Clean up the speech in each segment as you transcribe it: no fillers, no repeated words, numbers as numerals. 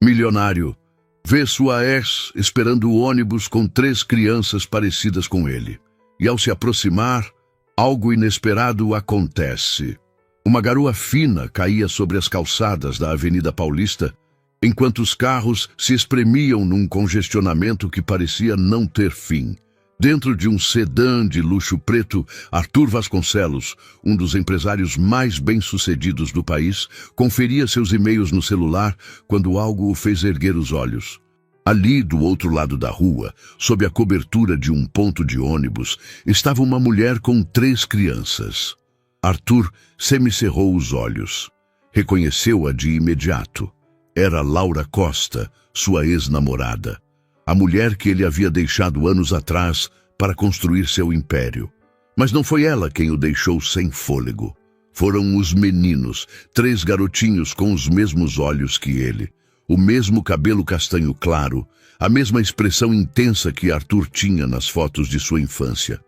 Milionário vê sua ex esperando o ônibus com 3 crianças parecidas com ele. E ao se aproximar, algo inesperado acontece. Uma garoa fina caía sobre as calçadas da Avenida Paulista, enquanto os carros se espremiam num congestionamento que parecia não ter fim. Dentro de um sedã de luxo preto, Arthur Vasconcelos, um dos empresários mais bem-sucedidos do país, conferia seus e-mails no celular quando algo o fez erguer os olhos. Ali, do outro lado da rua, sob a cobertura de um ponto de ônibus, estava uma mulher com 3 crianças. Arthur semicerrou os olhos. Reconheceu-a de imediato. Era Laura Costa, sua ex-namorada. A mulher que ele havia deixado anos atrás para construir seu império. Mas não foi ela quem o deixou sem fôlego. Foram os meninos, 3 garotinhos com os mesmos olhos que ele, o mesmo cabelo castanho claro, a mesma expressão intensa que Arthur tinha nas fotos de sua infância.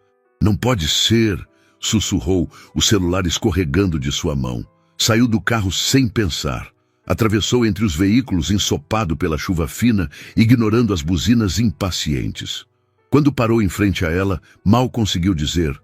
Não pode ser, sussurrou, o celular escorregando de sua mão. Saiu do carro sem pensar. Atravessou entre os veículos ensopado pela chuva fina, ignorando as buzinas impacientes. Quando parou em frente a ela, mal conseguiu dizer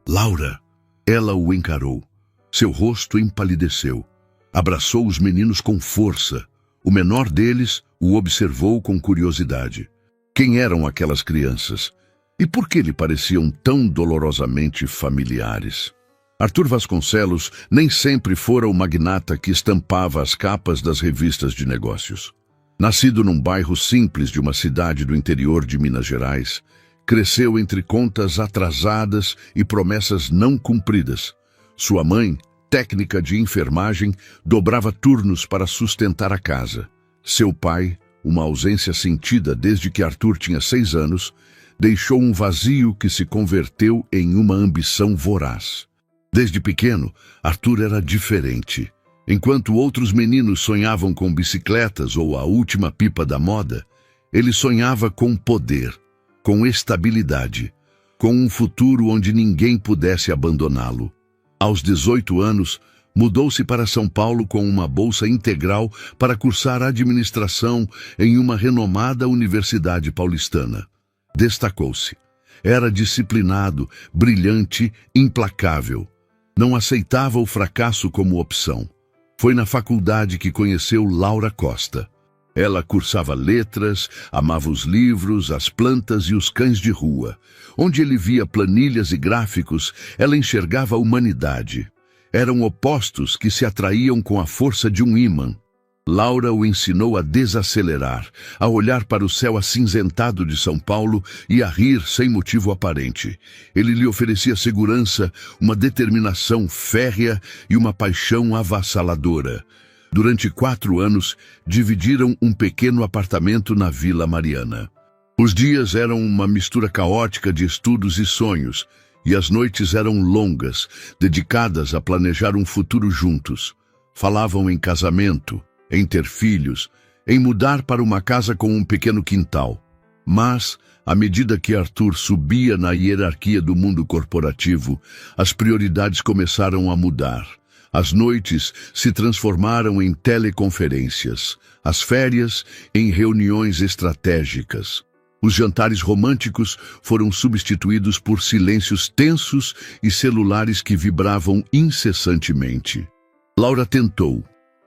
"Laura". Ela o encarou. Seu rosto empalideceu. Abraçou os meninos com força. O menor deles o observou com curiosidade. Quem eram aquelas crianças? E por que lhe pareciam tão dolorosamente familiares? Arthur Vasconcelos nem sempre fora o magnata que estampava as capas das revistas de negócios. Nascido num bairro simples de uma cidade do interior de Minas Gerais, cresceu entre contas atrasadas e promessas não cumpridas. Sua mãe, técnica de enfermagem, dobrava turnos para sustentar a casa. Seu pai, uma ausência sentida desde que Arthur tinha 6 anos, deixou um vazio que se converteu em uma ambição voraz. Desde pequeno, Arthur era diferente. Enquanto outros meninos sonhavam com bicicletas ou a última pipa da moda, ele sonhava com poder, com estabilidade, com um futuro onde ninguém pudesse abandoná-lo. Aos 18 anos, mudou-se para São Paulo com uma bolsa integral para cursar administração em uma renomada universidade paulistana. Destacou-se. Era disciplinado, brilhante, implacável. Não aceitava o fracasso como opção. Foi na faculdade que conheceu Laura Costa. Ela cursava letras, amava os livros, as plantas e os cães de rua. Onde ele via planilhas e gráficos, ela enxergava a humanidade. Eram opostos que se atraíam com a força de um ímã. Laura o ensinou a desacelerar, a olhar para o céu acinzentado de São Paulo e a rir sem motivo aparente. Ele lhe oferecia segurança, uma determinação férrea e uma paixão avassaladora. Durante 4 anos, dividiram um pequeno apartamento na Vila Mariana. Os dias eram uma mistura caótica de estudos e sonhos, e as noites eram longas, dedicadas a planejar um futuro juntos. Falavam em casamento, em ter filhos, em mudar para uma casa com um pequeno quintal. Mas, à medida que Arthur subia na hierarquia do mundo corporativo, as prioridades começaram a mudar. As noites se transformaram em teleconferências, as férias em reuniões estratégicas. Os jantares românticos foram substituídos por silêncios tensos e celulares que vibravam incessantemente. Laura tentou.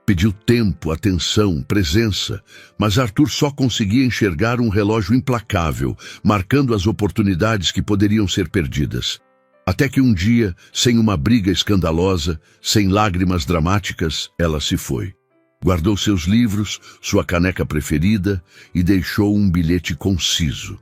Pediu tempo, atenção, presença, mas Arthur só conseguia enxergar um relógio implacável, marcando as oportunidades que poderiam ser perdidas. Até que um dia, sem uma briga escandalosa, sem lágrimas dramáticas, ela se foi. Guardou seus livros, sua caneca preferida e deixou um bilhete conciso.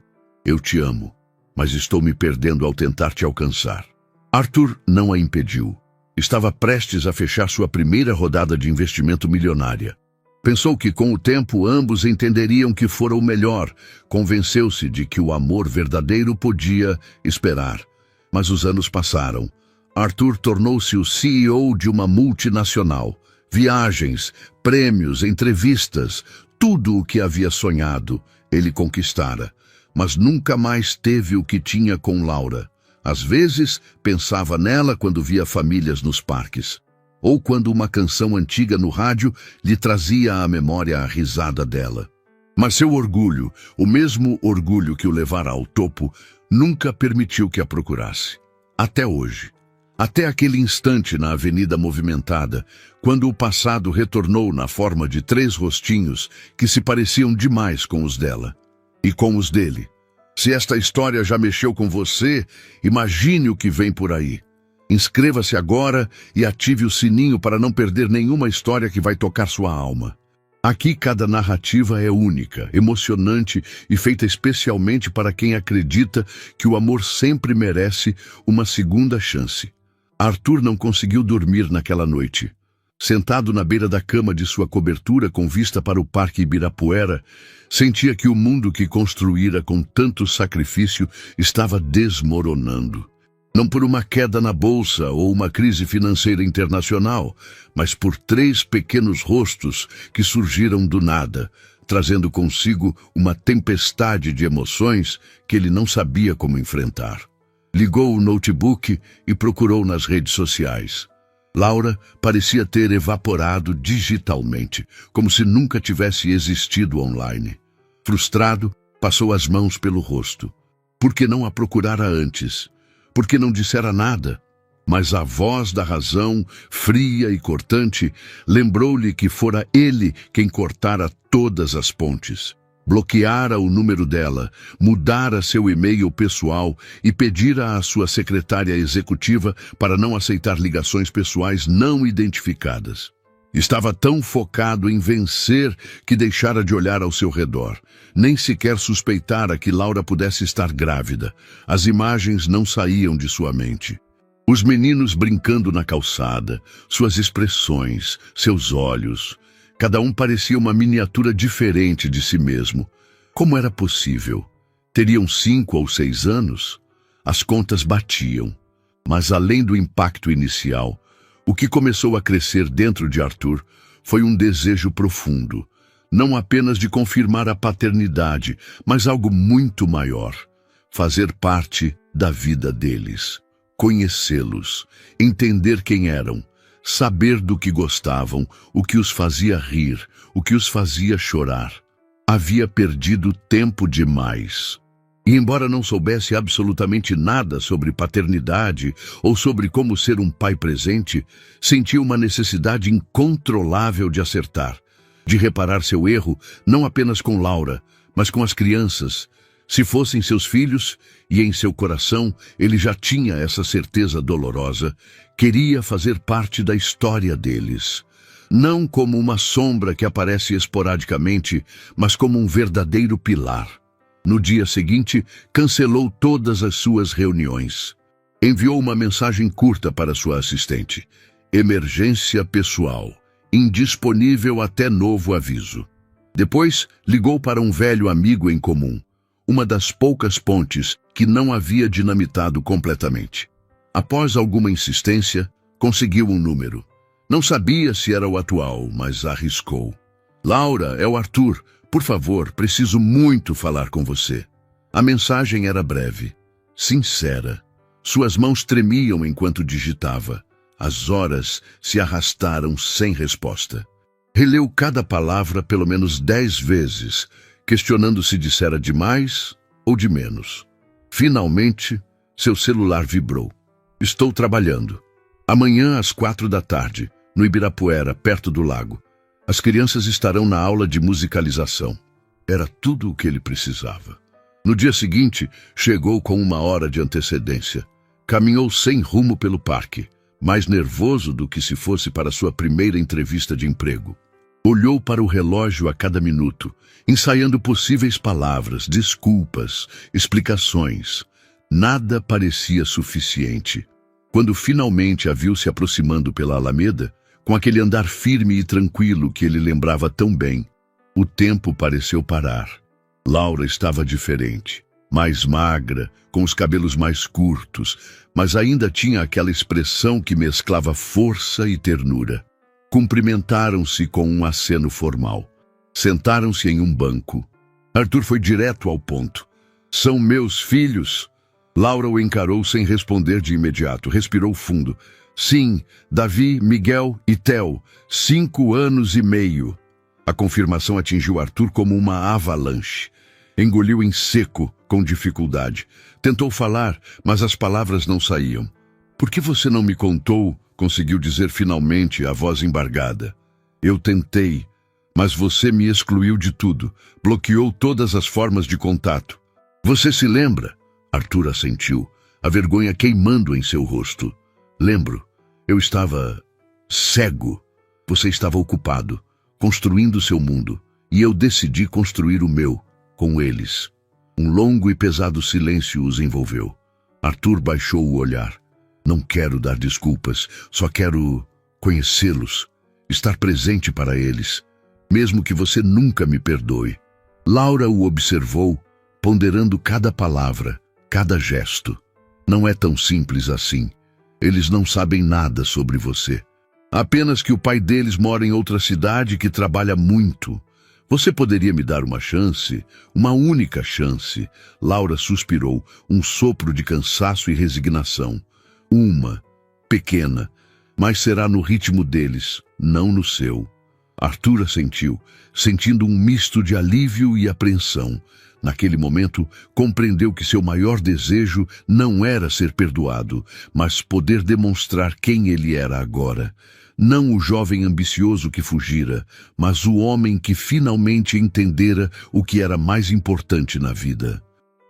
Eu te amo, mas estou me perdendo ao tentar te alcançar. Arthur não a impediu. Estava prestes a fechar sua primeira rodada de investimento milionária. Pensou que com o tempo ambos entenderiam que fora o melhor. Convenceu-se de que o amor verdadeiro podia esperar. Mas os anos passaram. Arthur tornou-se o CEO de uma multinacional. Viagens, prêmios, entrevistas, tudo o que havia sonhado, ele conquistara. Mas nunca mais teve o que tinha com Laura. Às vezes, pensava nela quando via famílias nos parques. ou quando uma canção antiga no rádio lhe trazia à memória a risada dela. Mas seu orgulho, o mesmo orgulho que o levara ao topo, nunca permitiu que a procurasse. Até hoje. Até aquele instante na avenida movimentada, quando o passado retornou na forma de 3 rostinhos que se pareciam demais com os dela. E com os dele. Se esta história já mexeu com você, imagine o que vem por aí. Inscreva-se agora e ative o sininho para não perder nenhuma história que vai tocar sua alma. Aqui cada narrativa é única, emocionante e feita especialmente para quem acredita que o amor sempre merece uma segunda chance. Arthur não conseguiu dormir naquela noite. Sentado na beira da cama de sua cobertura com vista para o Parque Ibirapuera, sentia que o mundo que construíra com tanto sacrifício estava desmoronando. Não por uma queda na bolsa ou uma crise financeira internacional, mas por 3 pequenos rostos que surgiram do nada, trazendo consigo uma tempestade de emoções que ele não sabia como enfrentar. Ligou o notebook e procurou nas redes sociais. Laura parecia ter evaporado digitalmente, como se nunca tivesse existido online. Frustrado, passou as mãos pelo rosto. Por que não a procurara antes? Por que não dissera nada? Mas a voz da razão, fria e cortante, lembrou-lhe que fora ele quem cortara todas as pontes. Bloqueara o número dela, mudara seu e-mail pessoal e pedira à sua secretária executiva para não aceitar ligações pessoais não identificadas. Estava tão focado em vencer que deixara de olhar ao seu redor. Nem sequer suspeitara que Laura pudesse estar grávida. As imagens não saíam de sua mente. Os meninos brincando na calçada, suas expressões, seus olhos. Cada um parecia uma miniatura diferente de si mesmo. Como era possível? Teriam 5 ou 6 anos? As contas batiam. Mas além do impacto inicial, o que começou a crescer dentro de Arthur foi um desejo profundo, não apenas de confirmar a paternidade, mas algo muito maior, fazer parte da vida deles, conhecê-los, entender quem eram, saber do que gostavam, o que os fazia rir, o que os fazia chorar. Havia perdido tempo demais. E embora não soubesse absolutamente nada sobre paternidade ou sobre como ser um pai presente, sentia uma necessidade incontrolável de acertar, de reparar seu erro não apenas com Laura, mas com as crianças. Se fossem seus filhos, e em seu coração ele já tinha essa certeza dolorosa, queria fazer parte da história deles. Não como uma sombra que aparece esporadicamente, mas como um verdadeiro pilar. No dia seguinte, cancelou todas as suas reuniões. Enviou uma mensagem curta para sua assistente. Emergência pessoal. Indisponível até novo aviso. Depois, ligou para um velho amigo em comum. Uma das poucas pontes que não havia dinamitado completamente. Após alguma insistência, conseguiu um número. Não sabia se era o atual, mas arriscou. Laura, é o Arthur. Por favor, preciso muito falar com você. A mensagem era breve, sincera. Suas mãos tremiam enquanto digitava. As horas se arrastaram sem resposta. Releu cada palavra pelo menos 10 vezes, questionando se dissera de mais ou de menos. Finalmente, seu celular vibrou. Estou trabalhando. Amanhã às 4 da tarde, no Ibirapuera, perto do lago. As crianças estarão na aula de musicalização. Era tudo o que ele precisava. No dia seguinte, chegou com 1 hora de antecedência. Caminhou sem rumo pelo parque, mais nervoso do que se fosse para sua primeira entrevista de emprego. Olhou para o relógio a cada minuto, ensaiando possíveis palavras, desculpas, explicações. Nada parecia suficiente. Quando finalmente a viu se aproximando pela Alameda, com aquele andar firme e tranquilo que ele lembrava tão bem, o tempo pareceu parar. Laura estava diferente, mais magra, com os cabelos mais curtos, mas ainda tinha aquela expressão que mesclava força e ternura. Cumprimentaram-se com um aceno formal. Sentaram-se em um banco. Arthur foi direto ao ponto. São meus filhos? Laura o encarou sem responder de imediato. Respirou fundo. Sim, Davi, Miguel e Theo, 5 anos e meio. A confirmação atingiu Arthur como uma avalanche. Engoliu em seco, com dificuldade. Tentou falar, mas as palavras não saíam. Por que você não me contou? Conseguiu dizer finalmente, a voz embargada. Eu tentei, mas você me excluiu de tudo. Bloqueou todas as formas de contato. Você se lembra? Arthur assentiu, a vergonha queimando em seu rosto. Lembro. Eu estava cego. Você estava ocupado, construindo seu mundo, e eu decidi construir o meu, com eles. Um longo e pesado silêncio os envolveu. Arthur baixou o olhar. Não quero dar desculpas, só quero conhecê-los, estar presente para eles, mesmo que você nunca me perdoe. Laura o observou, ponderando cada palavra, cada gesto. Não é tão simples assim. Eles não sabem nada sobre você. Apenas que o pai deles mora em outra cidade e que trabalha muito. Você poderia me dar uma chance? Uma única chance. Laura suspirou, um sopro de cansaço e resignação. Uma, pequena, mas será no ritmo deles, não no seu. Arthur assentiu, sentindo um misto de alívio e apreensão. Naquele momento, compreendeu que seu maior desejo não era ser perdoado, mas poder demonstrar quem ele era agora. Não o jovem ambicioso que fugira, mas o homem que finalmente entendera o que era mais importante na vida.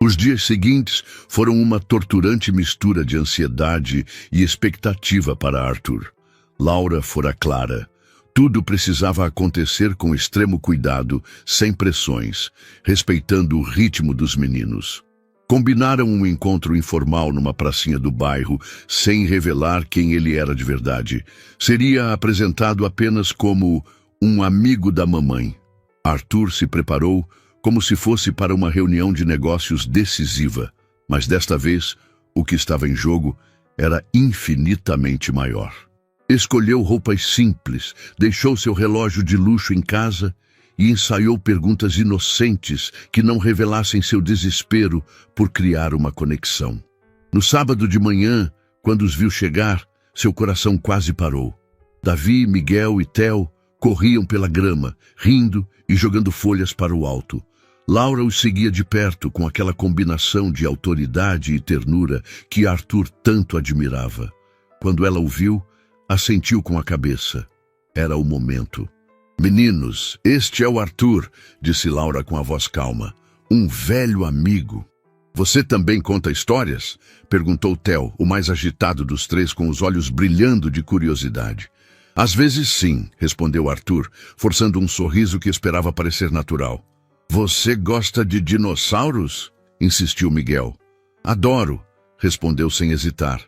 Os dias seguintes foram uma torturante mistura de ansiedade e expectativa para Arthur. Laura fora clara. Tudo precisava acontecer com extremo cuidado, sem pressões, respeitando o ritmo dos meninos. Combinaram um encontro informal numa pracinha do bairro, sem revelar quem ele era de verdade. Seria apresentado apenas como um amigo da mamãe. Arthur se preparou como se fosse para uma reunião de negócios decisiva, mas desta vez o que estava em jogo era infinitamente maior. Escolheu roupas simples, deixou seu relógio de luxo em casa e ensaiou perguntas inocentes que não revelassem seu desespero por criar uma conexão. No sábado de manhã, quando os viu chegar, seu coração quase parou. Davi, Miguel e Theo corriam pela grama, rindo e jogando folhas para o alto. Laura os seguia de perto com aquela combinação de autoridade e ternura que Arthur tanto admirava. Quando ela o viu, assentiu com a cabeça. Era o momento. Meninos, este é o Arthur, disse Laura com a voz calma. Um velho amigo. Você também conta histórias? Perguntou Theo, o mais agitado dos três, com os olhos brilhando de curiosidade. Às vezes sim, respondeu Arthur, forçando um sorriso que esperava parecer natural. Você gosta de dinossauros? Insistiu Miguel. Adoro, respondeu sem hesitar,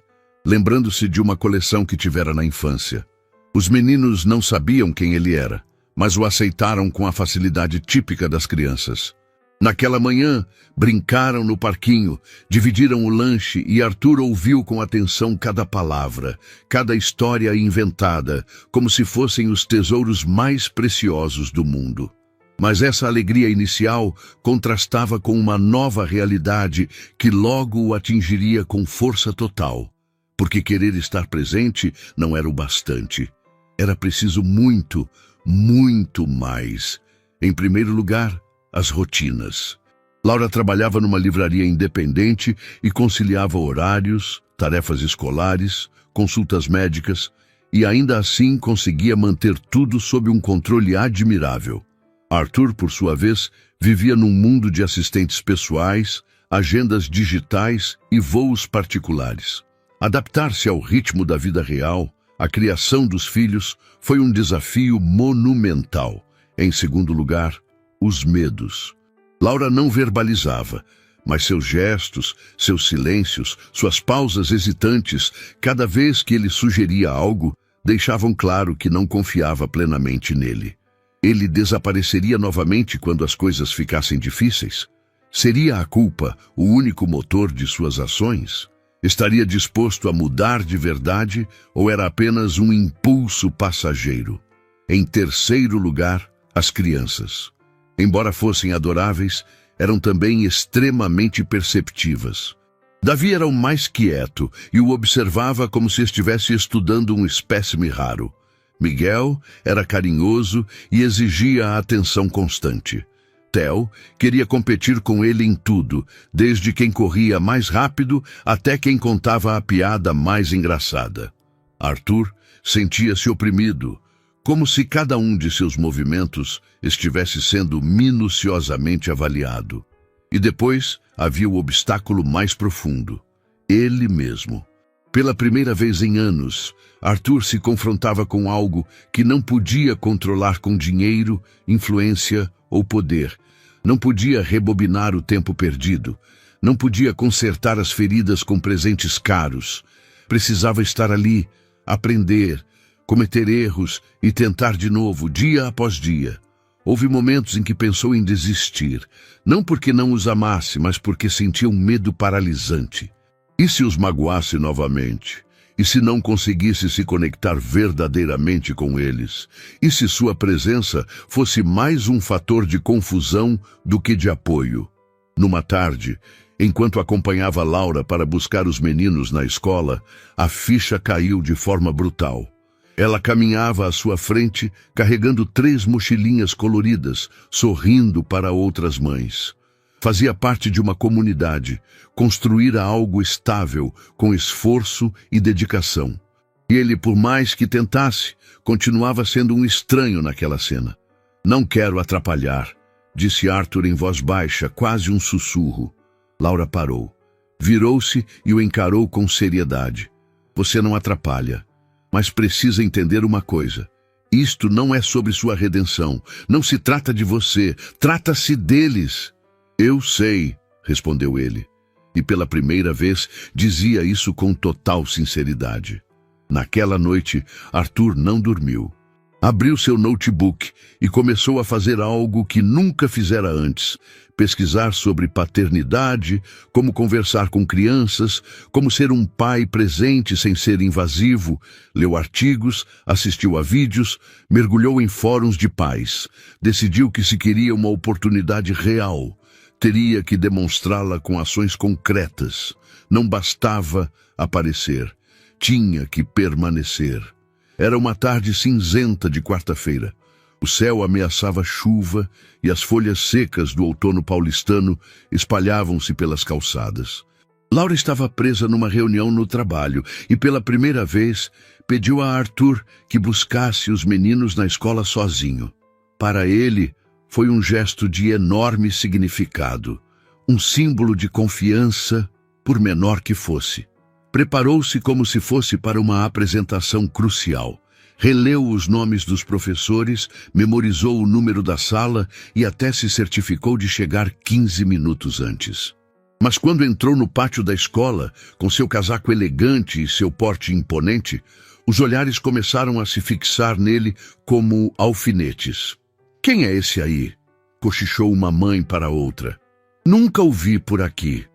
lembrando-se de uma coleção que tivera na infância. Os meninos não sabiam quem ele era, mas o aceitaram com a facilidade típica das crianças. Naquela manhã, brincaram no parquinho, dividiram o lanche e Arthur ouviu com atenção cada palavra, cada história inventada, como se fossem os tesouros mais preciosos do mundo. Mas essa alegria inicial contrastava com uma nova realidade que logo o atingiria com força total, porque querer estar presente não era o bastante. Era preciso muito, muito mais. Em primeiro lugar, as rotinas. Laura trabalhava numa livraria independente e conciliava horários, tarefas escolares, consultas médicas, e ainda assim conseguia manter tudo sob um controle admirável. Arthur, por sua vez, vivia num mundo de assistentes pessoais, agendas digitais e voos particulares. Adaptar-se ao ritmo da vida real, a criação dos filhos, foi um desafio monumental. Em segundo lugar, os medos. Laura não verbalizava, mas seus gestos, seus silêncios, suas pausas hesitantes, cada vez que ele sugeria algo, deixavam claro que não confiava plenamente nele. Ele desapareceria novamente quando as coisas ficassem difíceis? Seria a culpa o único motor de suas ações? Estaria disposto a mudar de verdade ou era apenas um impulso passageiro? Em terceiro lugar, as crianças. Embora fossem adoráveis, eram também extremamente perceptivas. Davi era o mais quieto e o observava como se estivesse estudando um espécime raro. Miguel era carinhoso e exigia a atenção constante. Theo queria competir com ele em tudo, desde quem corria mais rápido até quem contava a piada mais engraçada. Arthur sentia-se oprimido, como se cada um de seus movimentos estivesse sendo minuciosamente avaliado. E depois havia o obstáculo mais profundo: ele mesmo. Pela primeira vez em anos, Arthur se confrontava com algo que não podia controlar com dinheiro, influência ou poder. Não podia rebobinar o tempo perdido. Não podia consertar as feridas com presentes caros. Precisava estar ali, aprender, cometer erros e tentar de novo, dia após dia. Houve momentos em que pensou em desistir, não porque não os amasse, mas porque sentia um medo paralisante. E se os magoasse novamente? E se não conseguisse se conectar verdadeiramente com eles? E se sua presença fosse mais um fator de confusão do que de apoio? Numa tarde, enquanto acompanhava Laura para buscar os meninos na escola, a ficha caiu de forma brutal. Ela caminhava à sua frente, carregando 3 mochilinhas coloridas, sorrindo para outras mães. Fazia parte de uma comunidade, construíra algo estável, com esforço e dedicação. E ele, por mais que tentasse, continuava sendo um estranho naquela cena. "Não quero atrapalhar", disse Arthur em voz baixa, quase um sussurro. Laura parou. Virou-se e o encarou com seriedade. "Você não atrapalha, mas precisa entender uma coisa. Isto não é sobre sua redenção. Não se trata de você, trata-se deles." "Eu sei", respondeu ele, e pela primeira vez dizia isso com total sinceridade. Naquela noite, Arthur não dormiu. Abriu seu notebook e começou a fazer algo que nunca fizera antes: pesquisar sobre paternidade, como conversar com crianças, como ser um pai presente sem ser invasivo. Leu artigos, assistiu a vídeos, mergulhou em fóruns de pais. Decidiu que, se queria uma oportunidade real, teria que demonstrá-la com ações concretas. Não bastava aparecer, tinha que permanecer. Era uma tarde cinzenta de quarta-feira. O céu ameaçava chuva e as folhas secas do outono paulistano espalhavam-se pelas calçadas. Laura estava presa numa reunião no trabalho e, pela primeira vez, pediu a Arthur que buscasse os meninos na escola sozinho. Para ele, foi um gesto de enorme significado, um símbolo de confiança, por menor que fosse. Preparou-se como se fosse para uma apresentação crucial. Releu os nomes dos professores, memorizou o número da sala e até se certificou de chegar 15 minutos antes. Mas quando entrou no pátio da escola, com seu casaco elegante e seu porte imponente, os olhares começaram a se fixar nele como alfinetes. "Quem é esse aí?", cochichou uma mãe para outra. "Nunca o vi por aqui",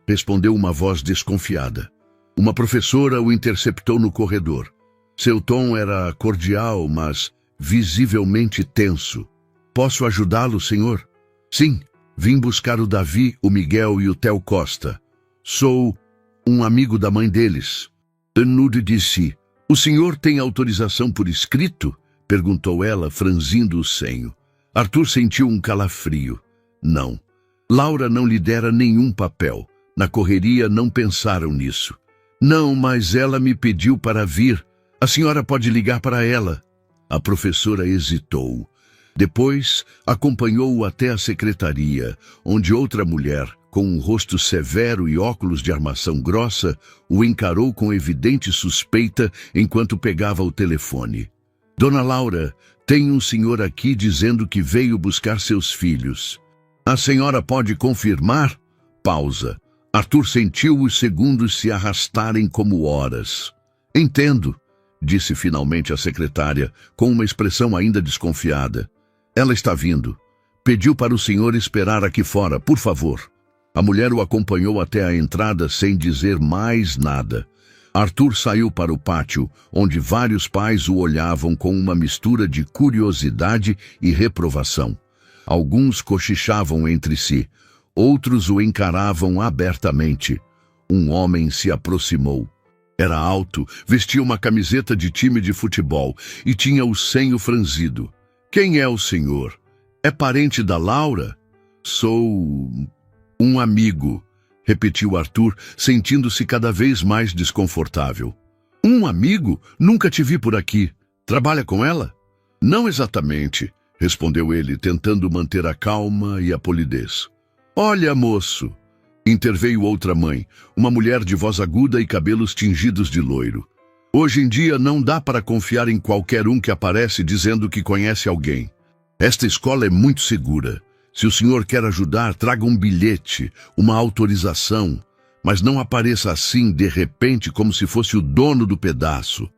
respondeu uma voz desconfiada. Uma professora o interceptou no corredor. Seu tom era cordial, mas visivelmente tenso. "Posso ajudá-lo, senhor?" "Sim, vim buscar o Davi, o Miguel e o Theo Costa. Sou um amigo da mãe deles." Nude disse: "O senhor tem autorização por escrito?", perguntou ela, franzindo o senho. Arthur sentiu um calafrio. Não. Laura não lhe dera nenhum papel. Na correria não pensaram nisso. "Não, mas ela me pediu para vir. A senhora pode ligar para ela." A professora hesitou. Depois, acompanhou-o até a secretaria, onde outra mulher, com um rosto severo e óculos de armação grossa, o encarou com evidente suspeita enquanto pegava o telefone. "Dona Laura, tem um senhor aqui dizendo que veio buscar seus filhos. A senhora pode confirmar?" Pausa. Arthur sentiu os segundos se arrastarem como horas. "Entendo", disse finalmente a secretária, com uma expressão ainda desconfiada. "Ela está vindo. Pediu para o senhor esperar aqui fora, por favor." A mulher o acompanhou até a entrada sem dizer mais nada. Arthur saiu para o pátio, onde vários pais o olhavam com uma mistura de curiosidade e reprovação. Alguns cochichavam entre si, outros o encaravam abertamente. Um homem se aproximou. Era alto, vestia uma camiseta de time de futebol e tinha o senho franzido. Quem é o senhor? É parente da Laura? Sou um amigo, repetiu Arthur, sentindo-se cada vez mais desconfortável. Um amigo? Nunca te vi por aqui. Trabalha com ela? Não exatamente, respondeu ele, tentando manter a calma e a polidez. Olha, moço, interveio outra mãe, uma mulher de voz aguda e cabelos tingidos de loiro. Hoje em dia não dá para confiar em qualquer um que aparece dizendo que conhece alguém. Esta escola é muito segura. Se o senhor quer ajudar, traga um bilhete, uma autorização, mas não apareça assim, de repente, como se fosse o dono do pedaço.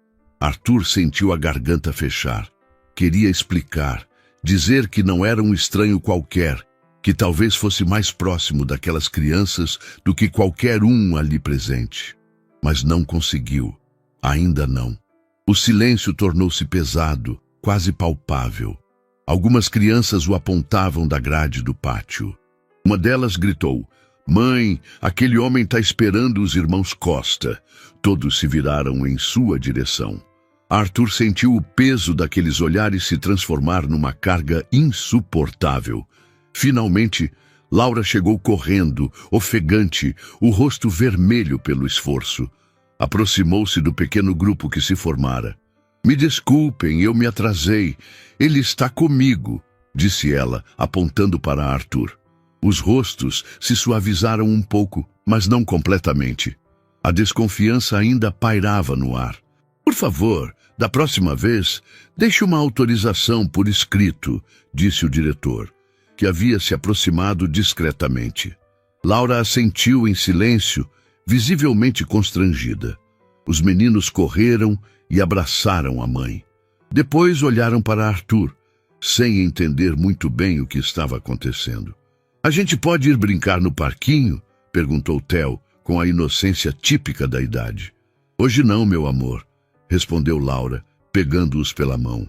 Arthur sentiu a garganta fechar. Queria explicar, dizer que não era um estranho qualquer, que talvez fosse mais próximo daquelas crianças do que qualquer um ali presente. Mas não conseguiu. Ainda não. O silêncio tornou-se pesado, quase palpável. Algumas crianças o apontavam da grade do pátio. Uma delas gritou: "Mãe, aquele homem está esperando os irmãos Costa." Todos se viraram em sua direção. Arthur sentiu o peso daqueles olhares se transformar numa carga insuportável. Finalmente, Laura chegou correndo, ofegante, o rosto vermelho pelo esforço. Aproximou-se do pequeno grupo que se formara. "Me desculpem, eu me atrasei. Ele está comigo", disse ela, apontando para Arthur. Os rostos se suavizaram um pouco, mas não completamente. A desconfiança ainda pairava no ar. "Por favor, da próxima vez, deixe uma autorização por escrito", disse o diretor, que havia se aproximado discretamente. Laura assentiu em silêncio, visivelmente constrangida. Os meninos correram e abraçaram a mãe. Depois olharam para Arthur, sem entender muito bem o que estava acontecendo. "A gente pode ir brincar no parquinho?", perguntou Theo, com a inocência típica da idade. "Hoje não, meu amor", respondeu Laura, pegando-os pela mão.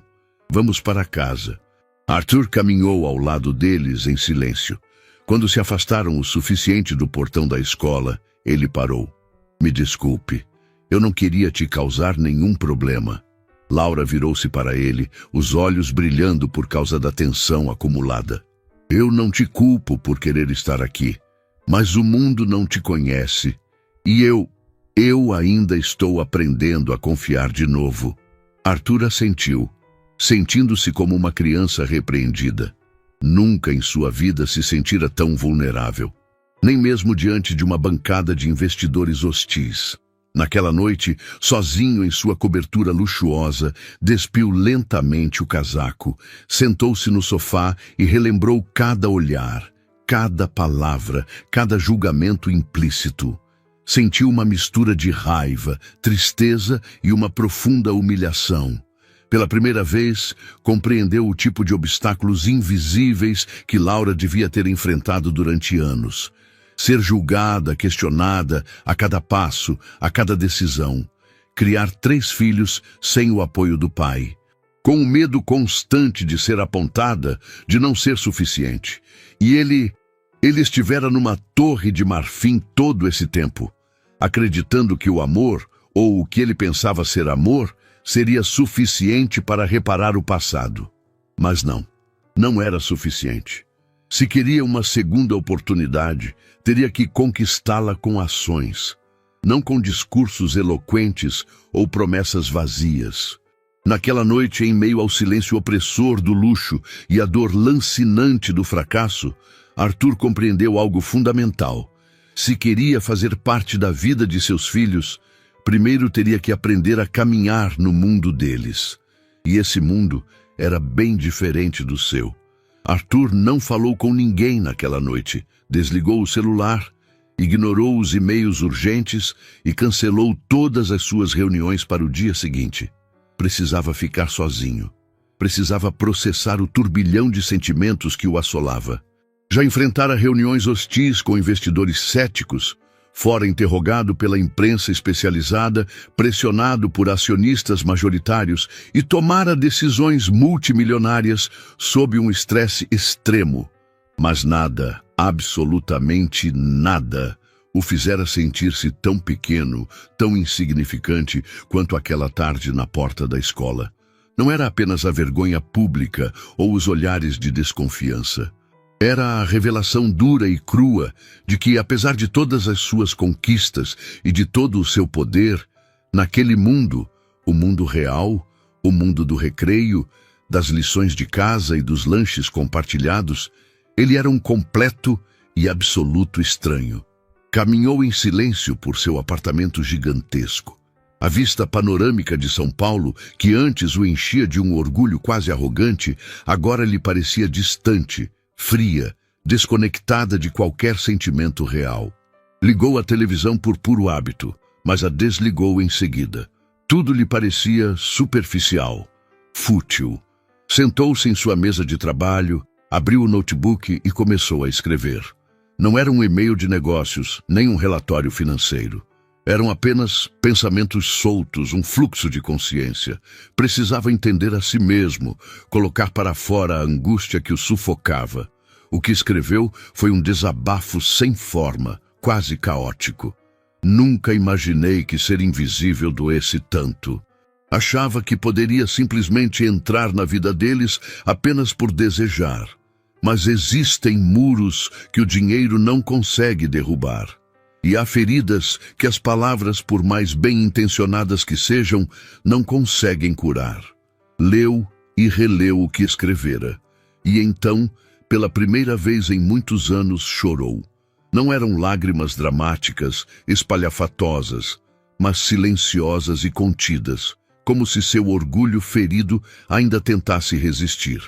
"Vamos para casa." Arthur caminhou ao lado deles em silêncio. Quando se afastaram o suficiente do portão da escola, ele parou. "Me desculpe, eu não queria te causar nenhum problema." Laura virou-se para ele, os olhos brilhando por causa da tensão acumulada. "Eu não te culpo por querer estar aqui, mas o mundo não te conhece, e eu ainda estou aprendendo a confiar de novo." Arthur assentiu, sentindo-se como uma criança repreendida. Nunca em sua vida se sentira tão vulnerável, nem mesmo diante de uma bancada de investidores hostis. Naquela noite, sozinho em sua cobertura luxuosa, despiu lentamente o casaco, sentou-se no sofá e relembrou cada olhar, cada palavra, cada julgamento implícito. Sentiu uma mistura de raiva, tristeza e uma profunda humilhação. Pela primeira vez, compreendeu o tipo de obstáculos invisíveis que Laura devia ter enfrentado durante anos. Ser julgada, questionada, a cada passo, a cada decisão. Criar 3 filhos sem o apoio do pai. Com o medo constante de ser apontada, de não ser suficiente. E ele estivera numa torre de marfim todo esse tempo, acreditando que o amor, ou o que ele pensava ser amor, seria suficiente para reparar o passado. Mas não era suficiente. Se queria uma segunda oportunidade, teria que conquistá-la com ações, não com discursos eloquentes ou promessas vazias. Naquela noite, em meio ao silêncio opressor do luxo e à dor lancinante do fracasso, Arthur compreendeu algo fundamental. Se queria fazer parte da vida de seus filhos, primeiro teria que aprender a caminhar no mundo deles. E esse mundo era bem diferente do seu. Arthur não falou com ninguém naquela noite, desligou o celular, ignorou os e-mails urgentes e cancelou todas as suas reuniões para o dia seguinte. Precisava ficar sozinho. Precisava processar o turbilhão de sentimentos que o assolava. Já enfrentara reuniões hostis com investidores céticos, fora interrogado pela imprensa especializada, pressionado por acionistas majoritários e tomara decisões multimilionárias sob um estresse extremo. Mas nada, absolutamente nada, O fizera sentir-se tão pequeno, tão insignificante quanto aquela tarde na porta da escola. Não era apenas a vergonha pública ou os olhares de desconfiança. Era a revelação dura e crua de que, apesar de todas as suas conquistas e de todo o seu poder, naquele mundo, o mundo real, o mundo do recreio, das lições de casa e dos lanches compartilhados, ele era um completo e absoluto estranho. Caminhou em silêncio por seu apartamento gigantesco. A vista panorâmica de São Paulo, que antes o enchia de um orgulho quase arrogante, agora lhe parecia distante, fria, desconectada de qualquer sentimento real. Ligou a televisão por puro hábito, mas a desligou em seguida. Tudo lhe parecia superficial, fútil. Sentou-se em sua mesa de trabalho, abriu o notebook e começou a escrever. Não era um e-mail de negócios, nem um relatório financeiro. Eram apenas pensamentos soltos, um fluxo de consciência. Precisava entender a si mesmo, colocar para fora a angústia que o sufocava. O que escreveu foi um desabafo sem forma, quase caótico. Nunca imaginei que ser invisível doesse tanto. Achava que poderia simplesmente entrar na vida deles apenas por desejar. Mas existem muros que o dinheiro não consegue derrubar. E há feridas que as palavras, por mais bem intencionadas que sejam, não conseguem curar. Leu e releu o que escrevera. E então, pela primeira vez em muitos anos, chorou. Não eram lágrimas dramáticas, espalhafatosas, mas silenciosas e contidas, como se seu orgulho ferido ainda tentasse resistir.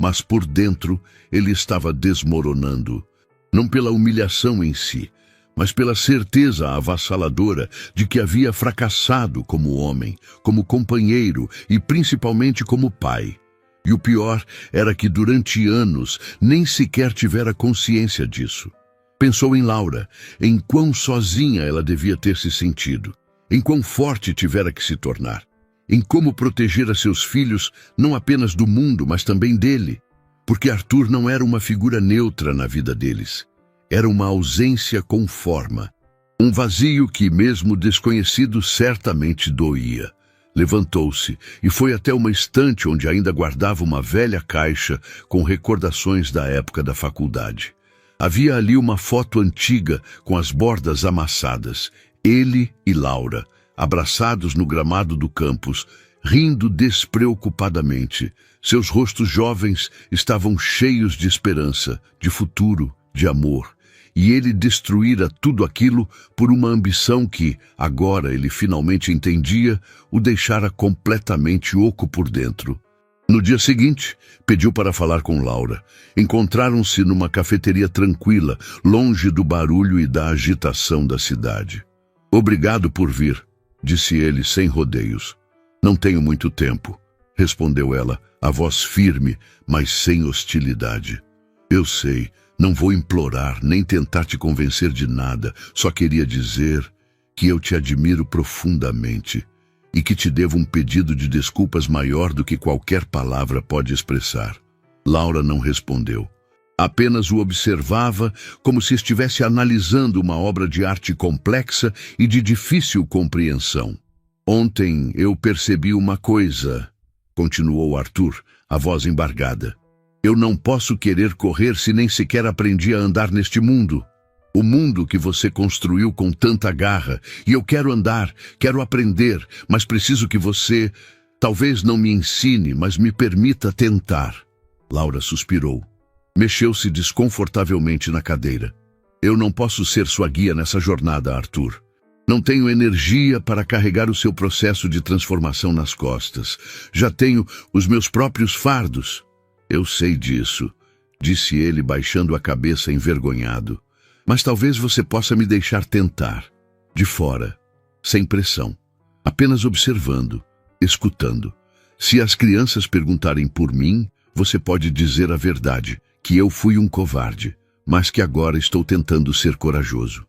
Mas por dentro ele estava desmoronando, não pela humilhação em si, mas pela certeza avassaladora de que havia fracassado como homem, como companheiro e principalmente como pai. E o pior era que durante anos nem sequer tivera consciência disso. Pensou em Laura, em quão sozinha ela devia ter se sentido, em quão forte tivera que se tornar, em como proteger a seus filhos não apenas do mundo, mas também dele, porque Arthur não era uma figura neutra na vida deles. Era uma ausência com forma, um vazio que, mesmo desconhecido, certamente doía. Levantou-se e foi até uma estante onde ainda guardava uma velha caixa com recordações da época da faculdade. Havia ali uma foto antiga com as bordas amassadas, ele e Laura, abraçados no gramado do campus, rindo despreocupadamente. Seus rostos jovens estavam cheios de esperança, de futuro, de amor. E ele destruíra tudo aquilo por uma ambição que, agora ele finalmente entendia, o deixara completamente oco por dentro. No dia seguinte, pediu para falar com Laura. Encontraram-se numa cafeteria tranquila, longe do barulho e da agitação da cidade. "Obrigado por vir", disse ele sem rodeios. "Não tenho muito tempo", respondeu ela, a voz firme, mas sem hostilidade. "Eu sei, não vou implorar, nem tentar te convencer de nada. Só queria dizer que eu te admiro profundamente e que te devo um pedido de desculpas maior do que qualquer palavra pode expressar." Laura não respondeu. Apenas o observava como se estivesse analisando uma obra de arte complexa e de difícil compreensão. "Ontem eu percebi uma coisa", continuou Arthur, a voz embargada. "Eu não posso querer correr se nem sequer aprendi a andar neste mundo. O mundo que você construiu com tanta garra. E eu quero andar, quero aprender, mas preciso que você, talvez não me ensine, mas me permita tentar." Laura suspirou. Mexeu-se desconfortavelmente na cadeira. "Eu não posso ser sua guia nessa jornada, Arthur. Não tenho energia para carregar o seu processo de transformação nas costas. Já tenho os meus próprios fardos." "Eu sei disso", disse ele, baixando a cabeça envergonhado. "Mas talvez você possa me deixar tentar. De fora, sem pressão. Apenas observando, escutando. Se as crianças perguntarem por mim, você pode dizer a verdade, que eu fui um covarde, mas que agora estou tentando ser corajoso."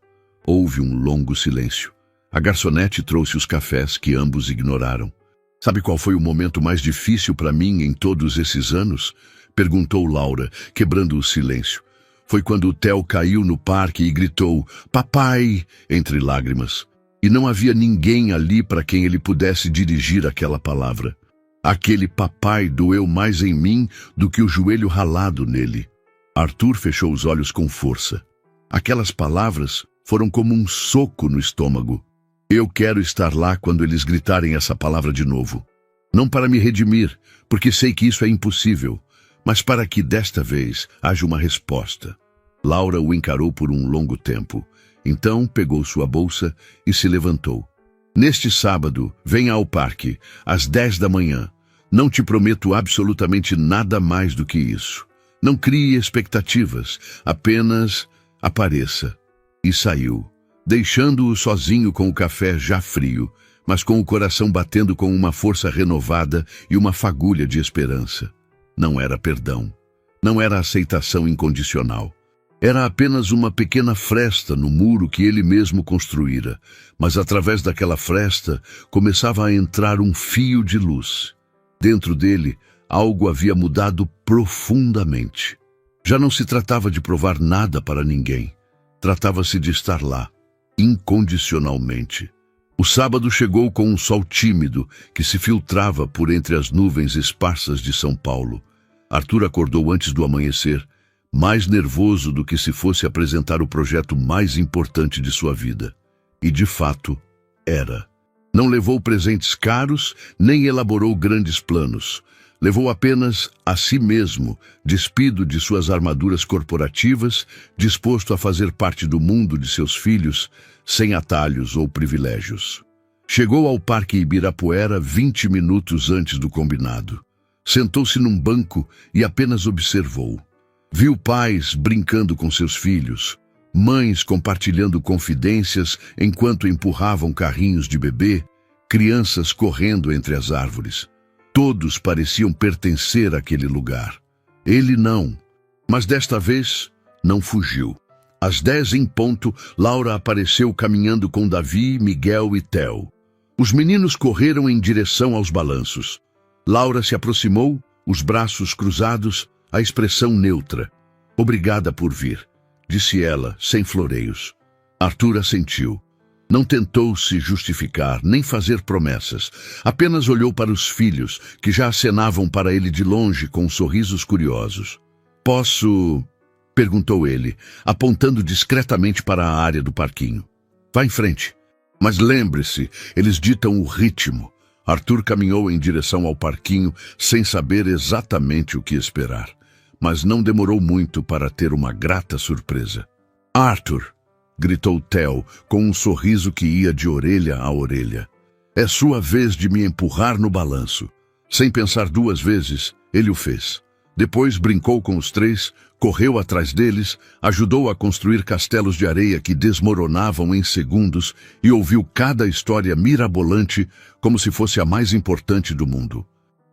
Houve um longo silêncio. A garçonete trouxe os cafés que ambos ignoraram. "Sabe qual foi o momento mais difícil para mim em todos esses anos?" perguntou Laura, quebrando o silêncio. Foi quando Theo caiu no parque e gritou "Papai!" entre lágrimas. E não havia ninguém ali para quem ele pudesse dirigir aquela palavra. Aquele papai doeu mais em mim do que o joelho ralado nele. Arthur fechou os olhos com força. Aquelas palavras foram como um soco no estômago. Eu quero estar lá quando eles gritarem essa palavra de novo. Não para me redimir, porque sei que isso é impossível, mas para que desta vez haja uma resposta. Laura o encarou por um longo tempo. Então pegou sua bolsa e se levantou. Neste sábado, venha ao parque, às 10 da manhã. Não te prometo absolutamente nada mais do que isso. Não crie expectativas, apenas apareça. E saiu, deixando-o sozinho com o café já frio, mas com o coração batendo com uma força renovada e uma fagulha de esperança. Não era perdão. Não era aceitação incondicional. Era apenas uma pequena fresta no muro que ele mesmo construíra, mas através daquela fresta começava a entrar um fio de luz. Dentro dele, algo havia mudado profundamente. Já não se tratava de provar nada para ninguém. Tratava-se de estar lá, incondicionalmente. O sábado chegou com um sol tímido que se filtrava por entre as nuvens esparsas de São Paulo. Arthur acordou antes do amanhecer, mais nervoso do que se fosse apresentar o projeto mais importante de sua vida. E, de fato, era. Não levou presentes caros, nem elaborou grandes planos. Levou apenas a si mesmo, despido de suas armaduras corporativas, disposto a fazer parte do mundo de seus filhos, sem atalhos ou privilégios. Chegou ao Parque Ibirapuera 20 minutos antes do combinado. Sentou-se num banco e apenas observou. Viu pais brincando com seus filhos, mães compartilhando confidências enquanto empurravam carrinhos de bebê, crianças correndo entre as árvores. Todos pareciam pertencer àquele lugar. Ele não, mas desta vez não fugiu. Às 10 em ponto, Laura apareceu caminhando com Davi, Miguel e Theo. Os meninos correram em direção aos balanços. Laura se aproximou, os braços cruzados, a expressão neutra. "Obrigada por vir", disse ela, sem floreios. Arthur assentiu. Não tentou se justificar, nem fazer promessas. Apenas olhou para os filhos, que já acenavam para ele de longe com sorrisos curiosos. "Posso?", perguntou ele, apontando discretamente para a área do parquinho. "Vá em frente. Mas lembre-se, eles ditam o ritmo." Arthur caminhou em direção ao parquinho, sem saber exatamente o que esperar. Mas não demorou muito para ter uma grata surpresa. "Arthur!", gritou Theo, com um sorriso que ia de orelha a orelha. "É sua vez de me empurrar no balanço." Sem pensar duas vezes, ele o fez. Depois brincou com os três, correu atrás deles, ajudou a construir castelos de areia que desmoronavam em segundos e ouviu cada história mirabolante como se fosse a mais importante do mundo.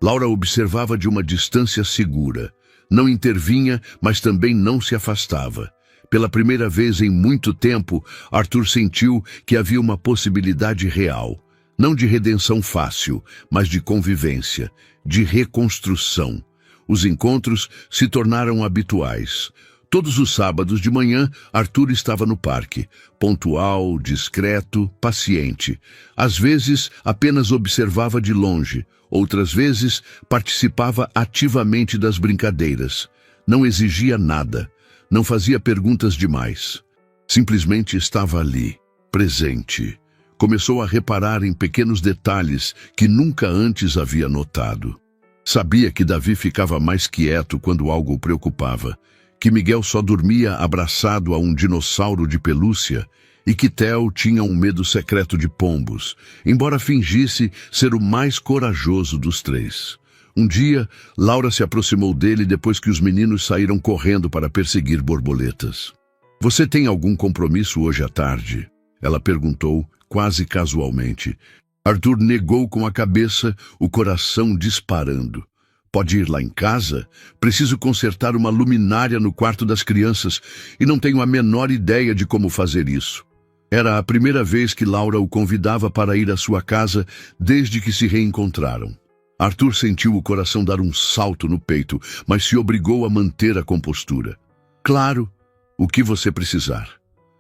Laura observava de uma distância segura. Não intervinha, mas também não se afastava. Pela primeira vez em muito tempo, Arthur sentiu que havia uma possibilidade real. Não de redenção fácil, mas de convivência, de reconstrução. Os encontros se tornaram habituais. Todos os sábados de manhã, Arthur estava no parque, pontual, discreto, paciente. Às vezes, apenas observava de longe. Outras vezes, participava ativamente das brincadeiras. Não exigia nada. Não fazia perguntas demais. Simplesmente estava ali, presente. Começou a reparar em pequenos detalhes que nunca antes havia notado. Sabia que Davi ficava mais quieto quando algo o preocupava, que Miguel só dormia abraçado a um dinossauro de pelúcia e que Theo tinha um medo secreto de pombos, embora fingisse ser o mais corajoso dos três. Um dia, Laura se aproximou dele depois que os meninos saíram correndo para perseguir borboletas. "Você tem algum compromisso hoje à tarde?" ela perguntou, quase casualmente. Arthur negou com a cabeça, o coração disparando. "Pode ir lá em casa? Preciso consertar uma luminária no quarto das crianças e não tenho a menor ideia de como fazer isso." Era a primeira vez que Laura o convidava para ir à sua casa desde que se reencontraram. Arthur sentiu o coração dar um salto no peito, mas se obrigou a manter a compostura. "Claro, O que você precisar.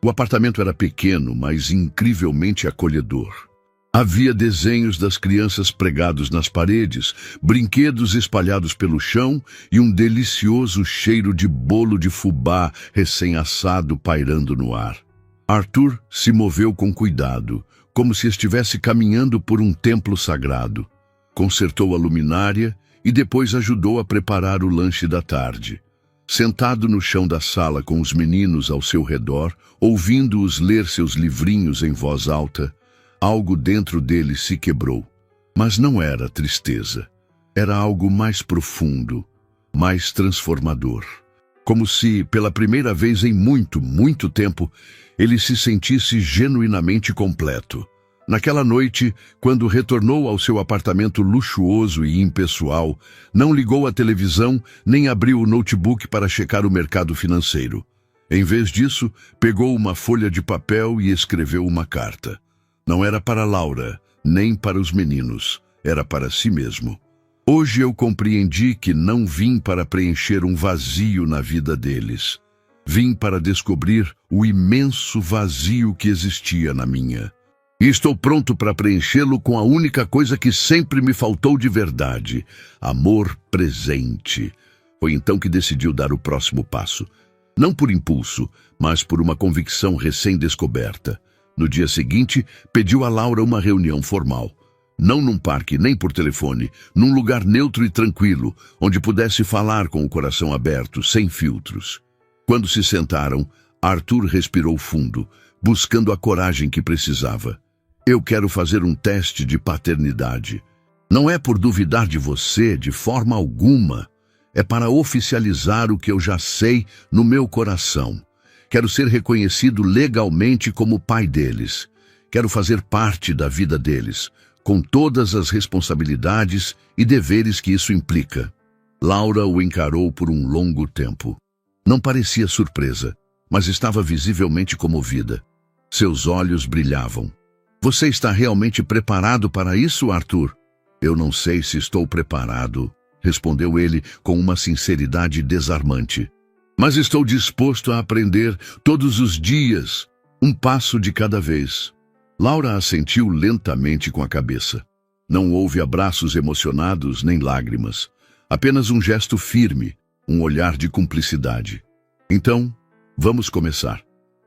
O apartamento era pequeno, mas incrivelmente acolhedor. Havia desenhos das crianças pregados nas paredes, brinquedos espalhados pelo chão e um delicioso cheiro de bolo de fubá recém-assado pairando no ar. Arthur se moveu com cuidado, como se estivesse caminhando por um templo sagrado. Consertou a luminária e depois ajudou a preparar o lanche da tarde. Sentado no chão da sala com os meninos ao seu redor, ouvindo-os ler seus livrinhos em voz alta, algo dentro dele se quebrou. Mas não era tristeza. Era algo mais profundo, mais transformador. Como se, pela primeira vez em muito, muito tempo, ele se sentisse genuinamente completo. Naquela noite, quando retornou ao seu apartamento luxuoso e impessoal, não ligou a televisão nem abriu o notebook para checar o mercado financeiro. Em vez disso, pegou uma folha de papel e escreveu uma carta. Não era para Laura, nem para os meninos, era para si mesmo. Hoje eu compreendi que não vim para preencher um vazio na vida deles. Vim para descobrir o imenso vazio que existia na minha. E estou pronto para preenchê-lo com a única coisa que sempre me faltou de verdade: amor presente. Foi então que decidiu dar o próximo passo. Não por impulso, mas por uma convicção recém-descoberta. No dia seguinte, pediu a Laura uma reunião formal. Não num parque, nem por telefone, num lugar neutro e tranquilo, onde pudesse falar com o coração aberto, sem filtros. Quando se sentaram, Arthur respirou fundo, buscando a coragem que precisava. Eu quero fazer um teste de paternidade. Não é por duvidar de você, de forma alguma. É para oficializar o que eu já sei no meu coração. Quero ser reconhecido legalmente como pai deles. Quero fazer parte da vida deles, com todas as responsabilidades e deveres que isso implica. Laura o encarou por um longo tempo. Não parecia surpresa, mas estava visivelmente comovida. Seus olhos brilhavam. Você está realmente preparado para isso, Arthur? Eu não sei se estou preparado, respondeu ele com uma sinceridade desarmante. Mas estou disposto a aprender todos os dias, um passo de cada vez. Laura assentiu lentamente com a cabeça. Não houve abraços emocionados nem lágrimas. Apenas um gesto firme, um olhar de cumplicidade. Então, vamos começar.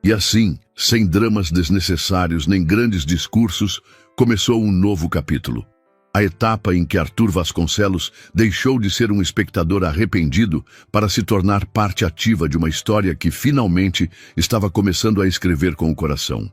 E assim, sem dramas desnecessários nem grandes discursos, começou um novo capítulo. A etapa em que Arthur Vasconcelos deixou de ser um espectador arrependido para se tornar parte ativa de uma história que finalmente estava começando a escrever com o coração.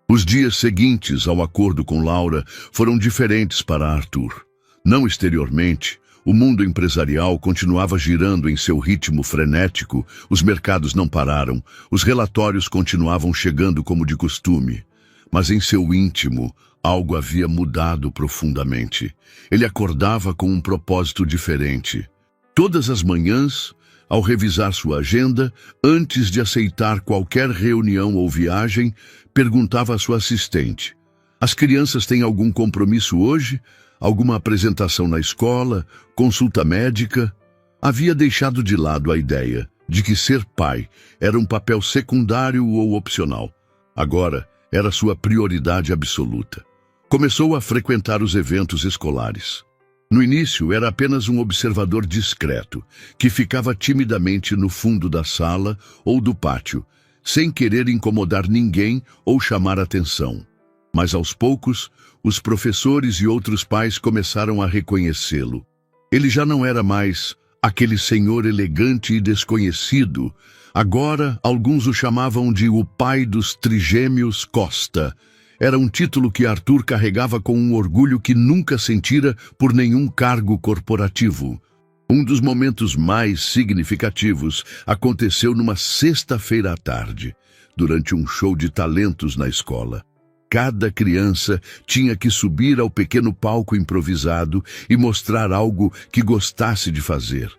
Os dias seguintes ao acordo com Laura foram diferentes para Arthur. Não exteriormente, o mundo empresarial continuava girando em seu ritmo frenético, os mercados não pararam, os relatórios continuavam chegando como de costume. Mas em seu íntimo, algo havia mudado profundamente. Ele acordava com um propósito diferente. Todas as manhãs, ao revisar sua agenda, antes de aceitar qualquer reunião ou viagem, perguntava à sua assistente: as crianças têm algum compromisso hoje? Alguma apresentação na escola? Consulta médica? Havia deixado de lado a ideia de que ser pai era um papel secundário ou opcional. Agora, era sua prioridade absoluta. Começou a frequentar os eventos escolares. No início, era apenas um observador discreto, que ficava timidamente no fundo da sala ou do pátio, sem querer incomodar ninguém ou chamar atenção. Mas aos poucos, os professores e outros pais começaram a reconhecê-lo. Ele já não era mais aquele senhor elegante e desconhecido. Agora, alguns o chamavam de o pai dos trigêmeos Costa. Era um título que Arthur carregava com um orgulho que nunca sentira por nenhum cargo corporativo. Um dos momentos mais significativos aconteceu numa sexta-feira à tarde, durante um show de talentos na escola. Cada criança tinha que subir ao pequeno palco improvisado e mostrar algo que gostasse de fazer.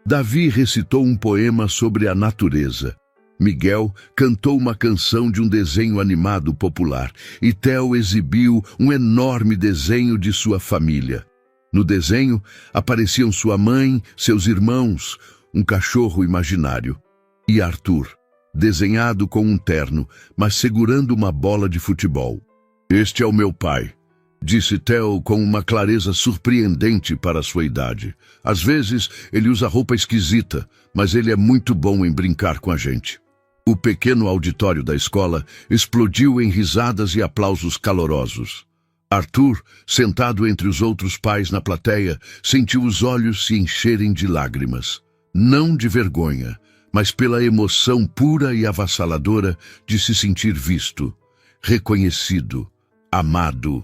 Davi recitou um poema sobre a natureza. Miguel cantou uma canção de um desenho animado popular e Theo exibiu um enorme desenho de sua família. No desenho apareciam sua mãe, seus irmãos, um cachorro imaginário. E Arthur, desenhado com um terno, mas segurando uma bola de futebol. "Este é o meu pai", disse Theo com uma clareza surpreendente para a sua idade. "Às vezes ele usa roupa esquisita, mas ele é muito bom em brincar com a gente." O pequeno auditório da escola explodiu em risadas e aplausos calorosos. Arthur, sentado entre os outros pais na plateia, sentiu os olhos se encherem de lágrimas. Não de vergonha, mas pela emoção pura e avassaladora de se sentir visto, reconhecido, amado.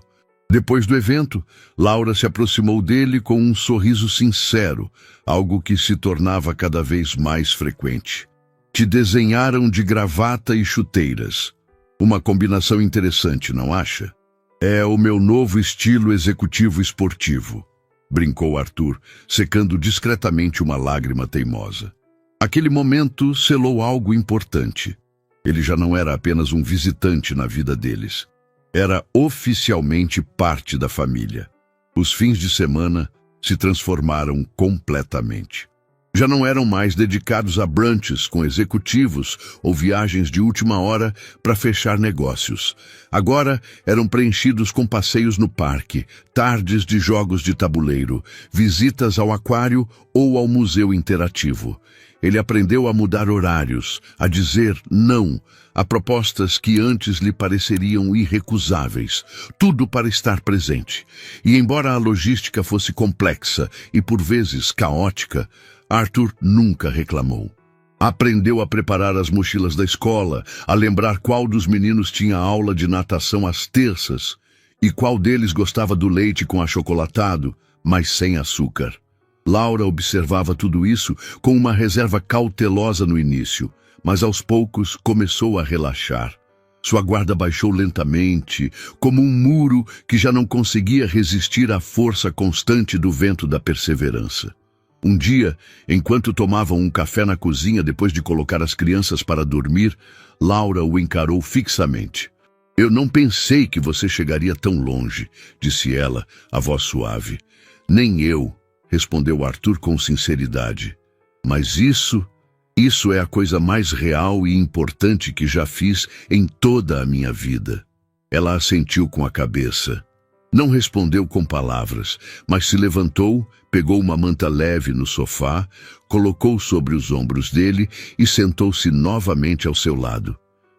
Depois do evento, Laura se aproximou dele com um sorriso sincero, algo que se tornava cada vez mais frequente. "Te desenharam de gravata e chuteiras. Uma combinação interessante, não acha? É o meu novo estilo executivo esportivo", brincou Arthur, secando discretamente uma lágrima teimosa. Aquele momento selou algo importante. Ele já não era apenas um visitante na vida deles. Era oficialmente parte da família. Os fins de semana se transformaram completamente. Já não eram mais dedicados a brunches com executivos ou viagens de última hora para fechar negócios. Agora eram preenchidos com passeios no parque, tardes de jogos de tabuleiro, visitas ao aquário ou ao museu interativo. Ele aprendeu a mudar horários, a dizer não a propostas que antes lhe pareceriam irrecusáveis, tudo para estar presente. E embora a logística fosse complexa e por vezes caótica, Arthur nunca reclamou. Aprendeu a preparar as mochilas da escola, a lembrar qual dos meninos tinha aula de natação às terças e qual deles gostava do leite com achocolatado, mas sem açúcar. Laura observava tudo isso com uma reserva cautelosa no início, mas aos poucos começou a relaxar. Sua guarda baixou lentamente, como um muro que já não conseguia resistir à força constante do vento da perseverança. Um dia, enquanto tomavam um café na cozinha depois de colocar as crianças para dormir, Laura o encarou fixamente. "Eu não pensei que você chegaria tão longe", disse ela, a voz suave. "Nem eu", respondeu Arthur com sinceridade. "Mas isso é a coisa mais real e importante que já fiz em toda a minha vida." Ela assentiu com a cabeça. Não respondeu com palavras, mas se levantou, pegou uma manta leve no sofá, colocou sobre os ombros dele e sentou-se novamente ao seu lado.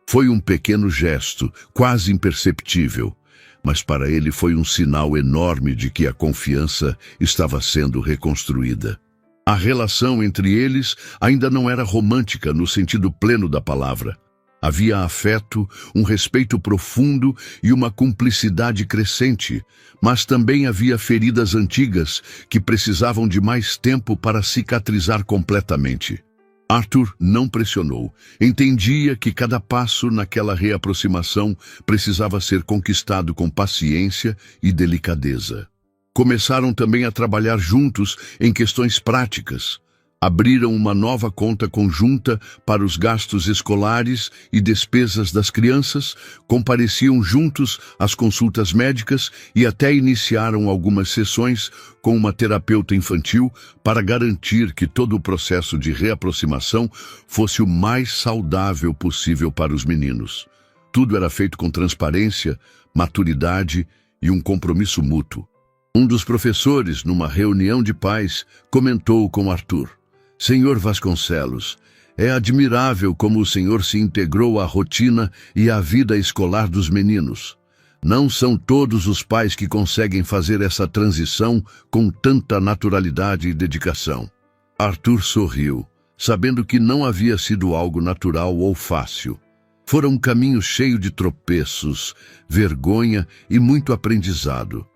Foi um pequeno gesto, quase imperceptível, mas para ele foi um sinal enorme de que a confiança estava sendo reconstruída. A relação entre eles ainda não era romântica no sentido pleno da palavra. Havia afeto, um respeito profundo e uma cumplicidade crescente, mas também havia feridas antigas que precisavam de mais tempo para cicatrizar completamente. Arthur não pressionou. Entendia que cada passo naquela reaproximação precisava ser conquistado com paciência e delicadeza. Começaram também a trabalhar juntos em questões práticas. Abriram uma nova conta conjunta para os gastos escolares e despesas das crianças, compareciam juntos às consultas médicas e até iniciaram algumas sessões com uma terapeuta infantil para garantir que todo o processo de reaproximação fosse o mais saudável possível para os meninos. Tudo era feito com transparência, maturidade e um compromisso mútuo. Um dos professores, numa reunião de pais, comentou com Arthur: "Senhor Vasconcelos, é admirável como o senhor se integrou à rotina e à vida escolar dos meninos. Não são todos os pais que conseguem fazer essa transição com tanta naturalidade e dedicação." Arthur sorriu, sabendo que não havia sido algo natural ou fácil. Fora um caminho cheio de tropeços, vergonha e muito aprendizado,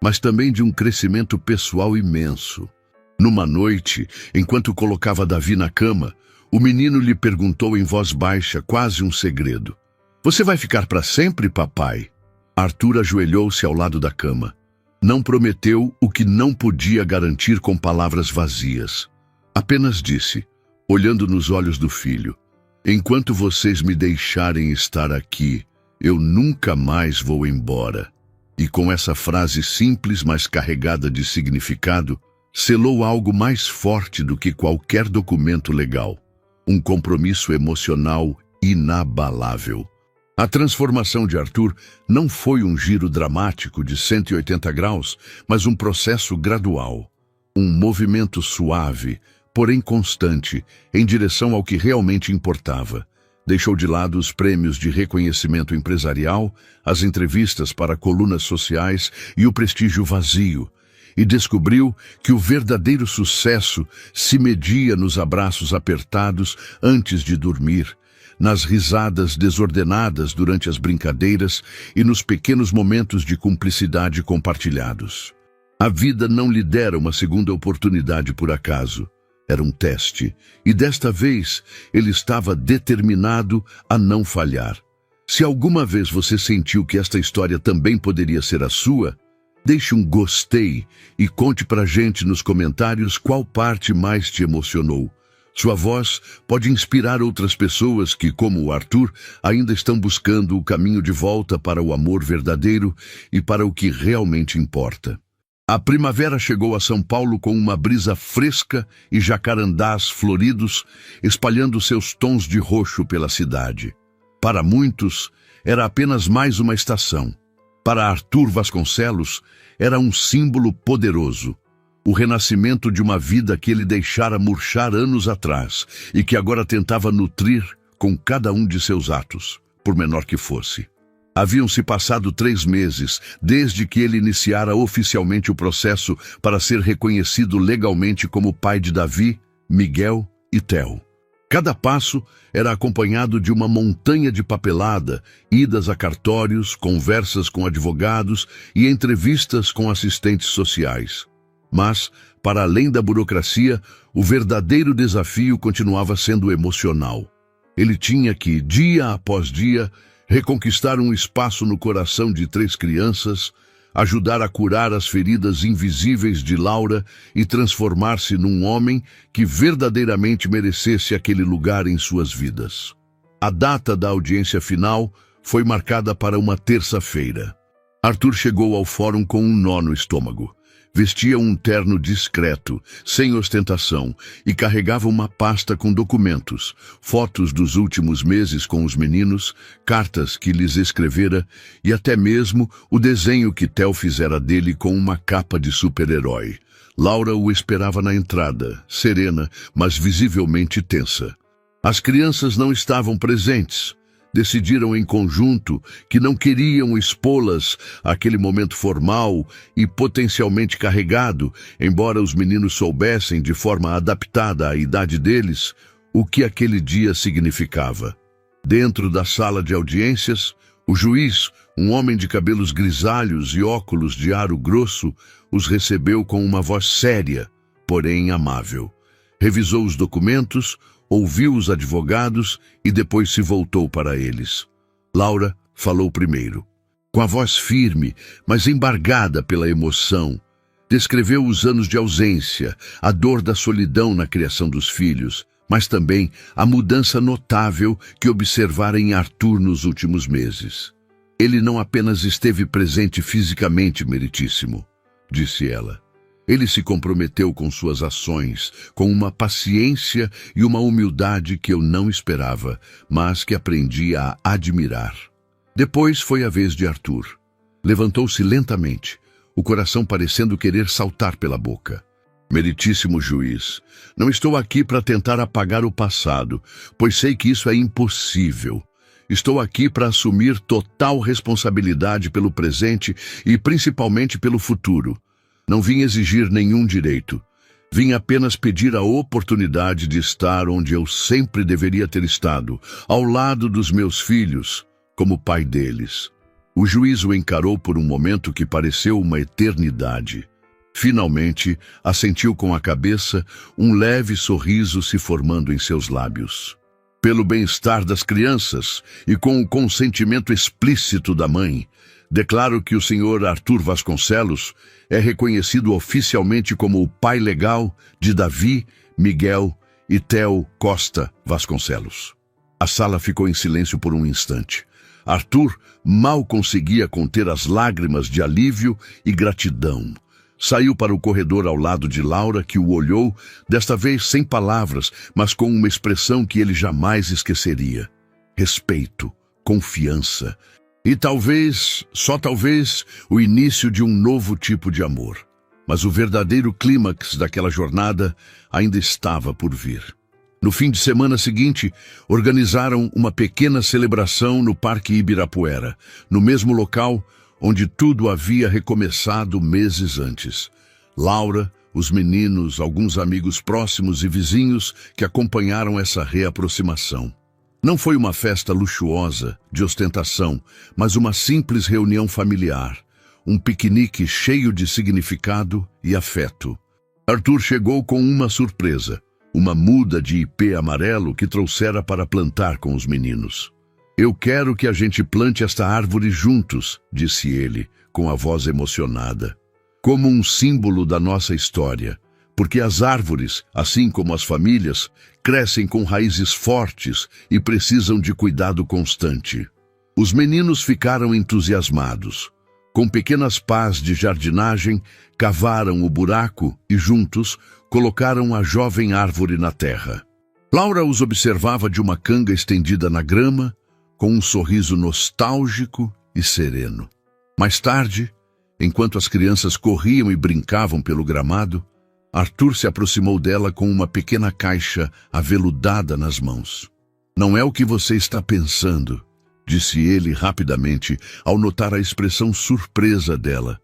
mas também de um crescimento pessoal imenso. Numa noite, enquanto colocava Davi na cama, o menino lhe perguntou em voz baixa, quase um segredo: "Você vai ficar para sempre, papai?" Arthur ajoelhou-se ao lado da cama. Não prometeu o que não podia garantir com palavras vazias. Apenas disse, olhando nos olhos do filho: "Enquanto vocês me deixarem estar aqui, eu nunca mais vou embora." E com essa frase simples, mas carregada de significado, selou algo mais forte do que qualquer documento legal. Um compromisso emocional inabalável. A transformação de Arthur não foi um giro dramático de 180 graus, mas um processo gradual. Um movimento suave, porém constante, em direção ao que realmente importava. Deixou de lado os prêmios de reconhecimento empresarial, as entrevistas para colunas sociais e o prestígio vazio, e descobriu que o verdadeiro sucesso se media nos abraços apertados antes de dormir, nas risadas desordenadas durante as brincadeiras e nos pequenos momentos de cumplicidade compartilhados. A vida não lhe dera uma segunda oportunidade por acaso. Era um teste, e desta vez ele estava determinado a não falhar. Se alguma vez você sentiu que esta história também poderia ser a sua, deixe um gostei e conte pra gente nos comentários qual parte mais te emocionou. Sua voz pode inspirar outras pessoas que, como o Arthur, ainda estão buscando o caminho de volta para o amor verdadeiro e para o que realmente importa. A primavera chegou a São Paulo com uma brisa fresca e jacarandás floridos, espalhando seus tons de roxo pela cidade. Para muitos, era apenas mais uma estação. Para Arthur Vasconcelos, era um símbolo poderoso. O renascimento de uma vida que ele deixara murchar anos atrás e que agora tentava nutrir com cada um de seus atos, por menor que fosse. Haviam-se passado 3 meses desde que ele iniciara oficialmente o processo para ser reconhecido legalmente como pai de Davi, Miguel e Theo. Cada passo era acompanhado de uma montanha de papelada, idas a cartórios, conversas com advogados e entrevistas com assistentes sociais. Mas, para além da burocracia, o verdadeiro desafio continuava sendo emocional. Ele tinha que, dia após dia, reconquistar um espaço no coração de 3 crianças, ajudar a curar as feridas invisíveis de Laura e transformar-se num homem que verdadeiramente merecesse aquele lugar em suas vidas. A data da audiência final foi marcada para uma terça-feira. Arthur chegou ao fórum com um nó no estômago. Vestia um terno discreto, sem ostentação, e carregava uma pasta com documentos, fotos dos últimos meses com os meninos, cartas que lhes escrevera e até mesmo o desenho que Theo fizera dele com uma capa de super-herói. Laura o esperava na entrada, serena, mas visivelmente tensa. As crianças não estavam presentes. Decidiram em conjunto que não queriam expô-las àquele momento formal e potencialmente carregado, embora os meninos soubessem, de forma adaptada à idade deles, o que aquele dia significava. Dentro da sala de audiências, o juiz, um homem de cabelos grisalhos e óculos de aro grosso, os recebeu com uma voz séria, porém amável. Revisou os documentos, ouviu os advogados e depois se voltou para eles. Laura falou primeiro. Com a voz firme, mas embargada pela emoção, descreveu os anos de ausência, a dor da solidão na criação dos filhos, mas também a mudança notável que observara em Arthur nos últimos meses. Ele não apenas esteve presente fisicamente, meritíssimo, disse ela. Ele se comprometeu com suas ações, com uma paciência e uma humildade que eu não esperava, mas que aprendi a admirar. Depois foi a vez de Arthur. Levantou-se lentamente, o coração parecendo querer saltar pela boca. Meritíssimo juiz, não estou aqui para tentar apagar o passado, pois sei que isso é impossível. Estou aqui para assumir total responsabilidade pelo presente e principalmente pelo futuro. Não vim exigir nenhum direito. Vim apenas pedir a oportunidade de estar onde eu sempre deveria ter estado, ao lado dos meus filhos, como pai deles. O juiz o encarou por um momento que pareceu uma eternidade. Finalmente, assentiu com a cabeça, um leve sorriso se formando em seus lábios. Pelo bem-estar das crianças e com o consentimento explícito da mãe, declaro que o senhor Arthur Vasconcelos é reconhecido oficialmente como o pai legal de Davi, Miguel e Theo Costa Vasconcelos. A sala ficou em silêncio por um instante. Arthur mal conseguia conter as lágrimas de alívio e gratidão. Saiu para o corredor ao lado de Laura, que o olhou, desta vez sem palavras, mas com uma expressão que ele jamais esqueceria. respeito, confiança e talvez, só talvez, o início de um novo tipo de amor. Mas o verdadeiro clímax daquela jornada ainda estava por vir. No fim de semana seguinte, organizaram uma pequena celebração no Parque Ibirapuera, no mesmo local onde tudo havia recomeçado meses antes. Laura, os meninos, alguns amigos próximos e vizinhos que acompanharam essa reaproximação. Não foi uma festa luxuosa, de ostentação, mas uma simples reunião familiar, um piquenique cheio de significado e afeto. Arthur chegou com uma surpresa, uma muda de ipê amarelo que trouxera para plantar com os meninos. Eu quero que a gente plante esta árvore juntos, disse ele, com a voz emocionada. Como um símbolo da nossa história, porque as árvores, assim como as famílias, crescem com raízes fortes e precisam de cuidado constante. Os meninos ficaram entusiasmados. Com pequenas pás de jardinagem, cavaram o buraco e, juntos, colocaram a jovem árvore na terra. Laura os observava de uma canga estendida na grama, com um sorriso nostálgico e sereno. Mais tarde, enquanto as crianças corriam e brincavam pelo gramado, Arthur se aproximou dela com uma pequena caixa aveludada nas mãos. Não é o que você está pensando, disse ele rapidamente ao notar a expressão surpresa dela.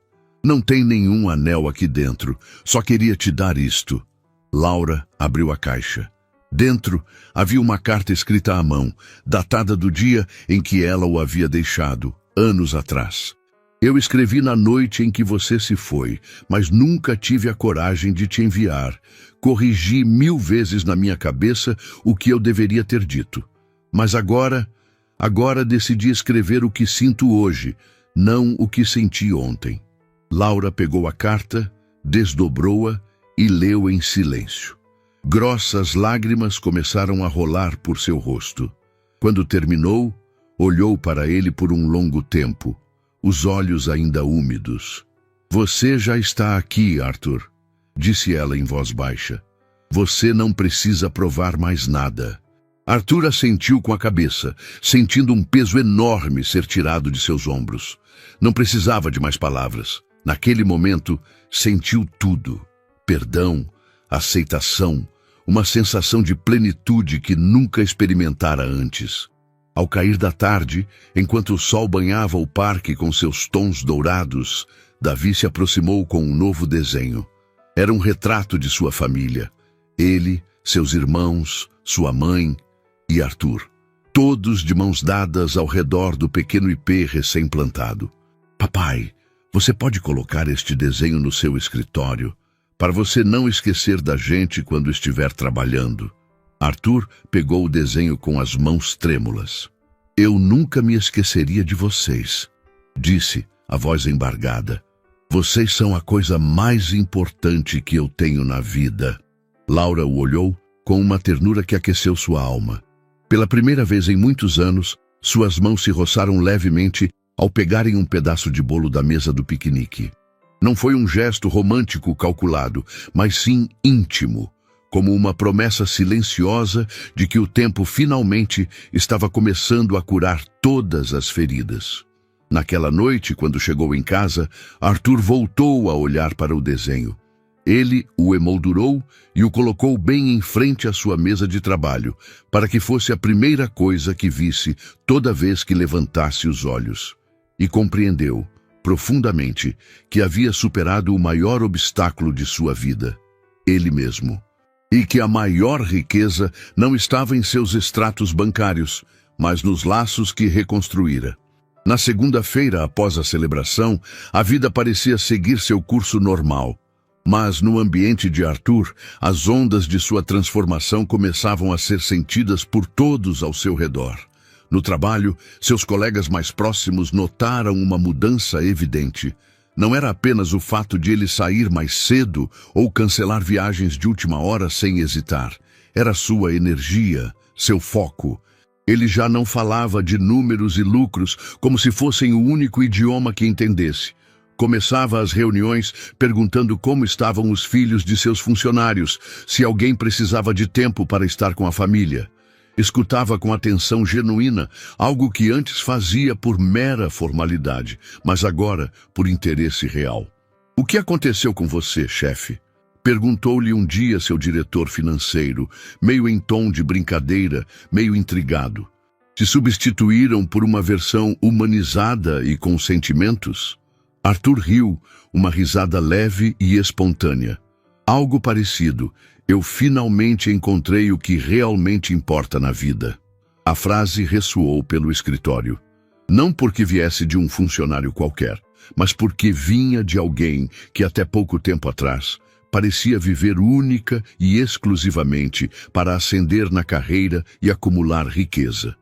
Não tem nenhum anel aqui dentro, só queria te dar isto. Laura abriu a caixa. Dentro havia uma carta escrita à mão, datada do dia em que ela o havia deixado, anos atrás. Eu escrevi na noite em que você se foi, mas nunca tive a coragem de te enviar. Corrigi 1000 vezes na minha cabeça o que eu deveria ter dito. Mas agora decidi escrever o que sinto hoje, não o que senti ontem. Laura pegou a carta, desdobrou-a e leu em silêncio. Grossas lágrimas começaram a rolar por seu rosto. Quando terminou, olhou para ele por um longo tempo, os olhos ainda úmidos. Você já está aqui, Arthur, disse ela em voz baixa. Você não precisa provar mais nada. Arthur assentiu com a cabeça, sentindo um peso enorme ser tirado de seus ombros. Não precisava de mais palavras. Naquele momento, sentiu tudo. Perdão, aceitação, uma sensação de plenitude que nunca experimentara antes. Ao cair da tarde, enquanto o sol banhava o parque com seus tons dourados, Davi se aproximou com um novo desenho. Era um retrato de sua família. Ele, seus irmãos, sua mãe e Arthur. Todos de mãos dadas ao redor do pequeno ipê recém-plantado. Papai, você pode colocar este desenho no seu escritório, para você não esquecer da gente quando estiver trabalhando. Arthur pegou o desenho com as mãos trêmulas. Eu nunca me esqueceria de vocês, disse, a voz embargada. Vocês são a coisa mais importante que eu tenho na vida. Laura o olhou com uma ternura que aqueceu sua alma. Pela primeira vez em muitos anos, suas mãos se roçaram levemente ao pegarem um pedaço de bolo da mesa do piquenique. Não foi um gesto romântico calculado, mas sim íntimo, como uma promessa silenciosa de que o tempo finalmente estava começando a curar todas as feridas. Naquela noite, quando chegou em casa, Arthur voltou a olhar para o desenho. Ele o emoldurou e o colocou bem em frente à sua mesa de trabalho, para que fosse a primeira coisa que visse toda vez que levantasse os olhos. E compreendeu, profundamente, que havia superado o maior obstáculo de sua vida, ele mesmo. E que a maior riqueza não estava em seus extratos bancários, mas nos laços que reconstruíra. Na segunda-feira, após a celebração, a vida parecia seguir seu curso normal. Mas no ambiente de Arthur, as ondas de sua transformação começavam a ser sentidas por todos ao seu redor. No trabalho, seus colegas mais próximos notaram uma mudança evidente. Não era apenas o fato de ele sair mais cedo ou cancelar viagens de última hora sem hesitar. Era sua energia, seu foco. Ele já não falava de números e lucros como se fossem o único idioma que entendesse. Começava as reuniões perguntando como estavam os filhos de seus funcionários, se alguém precisava de tempo para estar com a família. Escutava com atenção genuína, algo que antes fazia por mera formalidade, mas agora por interesse real. "O que aconteceu com você, chefe?" perguntou-lhe um dia seu diretor financeiro, meio em tom de brincadeira, meio intrigado. "Te substituíram por uma versão humanizada e com sentimentos?" Arthur riu, uma risada leve e espontânea. "Algo parecido. Eu finalmente encontrei o que realmente importa na vida." A frase ressoou pelo escritório. Não porque viesse de um funcionário qualquer, mas porque vinha de alguém que até pouco tempo atrás parecia viver única e exclusivamente para ascender na carreira e acumular riqueza.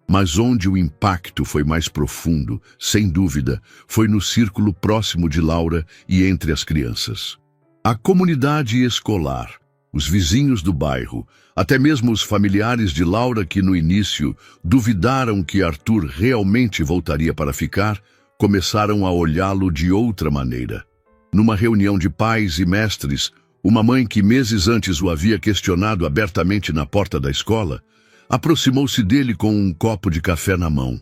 Mas onde o impacto foi mais profundo, sem dúvida, foi no círculo próximo de Laura e entre as crianças. A comunidade escolar, os vizinhos do bairro, até mesmo os familiares de Laura que no início duvidaram que Arthur realmente voltaria para ficar, começaram a olhá-lo de outra maneira. Numa reunião de pais e mestres, uma mãe que meses antes o havia questionado abertamente na porta da escola, aproximou-se dele com um copo de café na mão.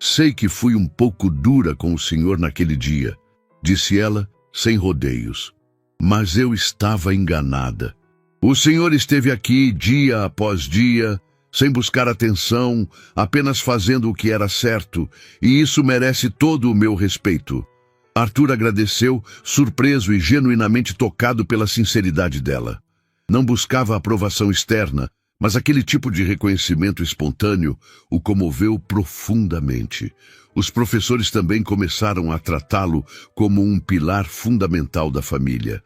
"Sei que fui um pouco dura com o senhor naquele dia", disse ela, sem rodeios. "Mas eu estava enganada. O senhor esteve aqui dia após dia, sem buscar atenção, apenas fazendo o que era certo, e isso merece todo o meu respeito." Arthur agradeceu, surpreso e genuinamente tocado pela sinceridade dela. Não buscava aprovação externa, mas aquele tipo de reconhecimento espontâneo o comoveu profundamente. Os professores também começaram a tratá-lo como um pilar fundamental da família.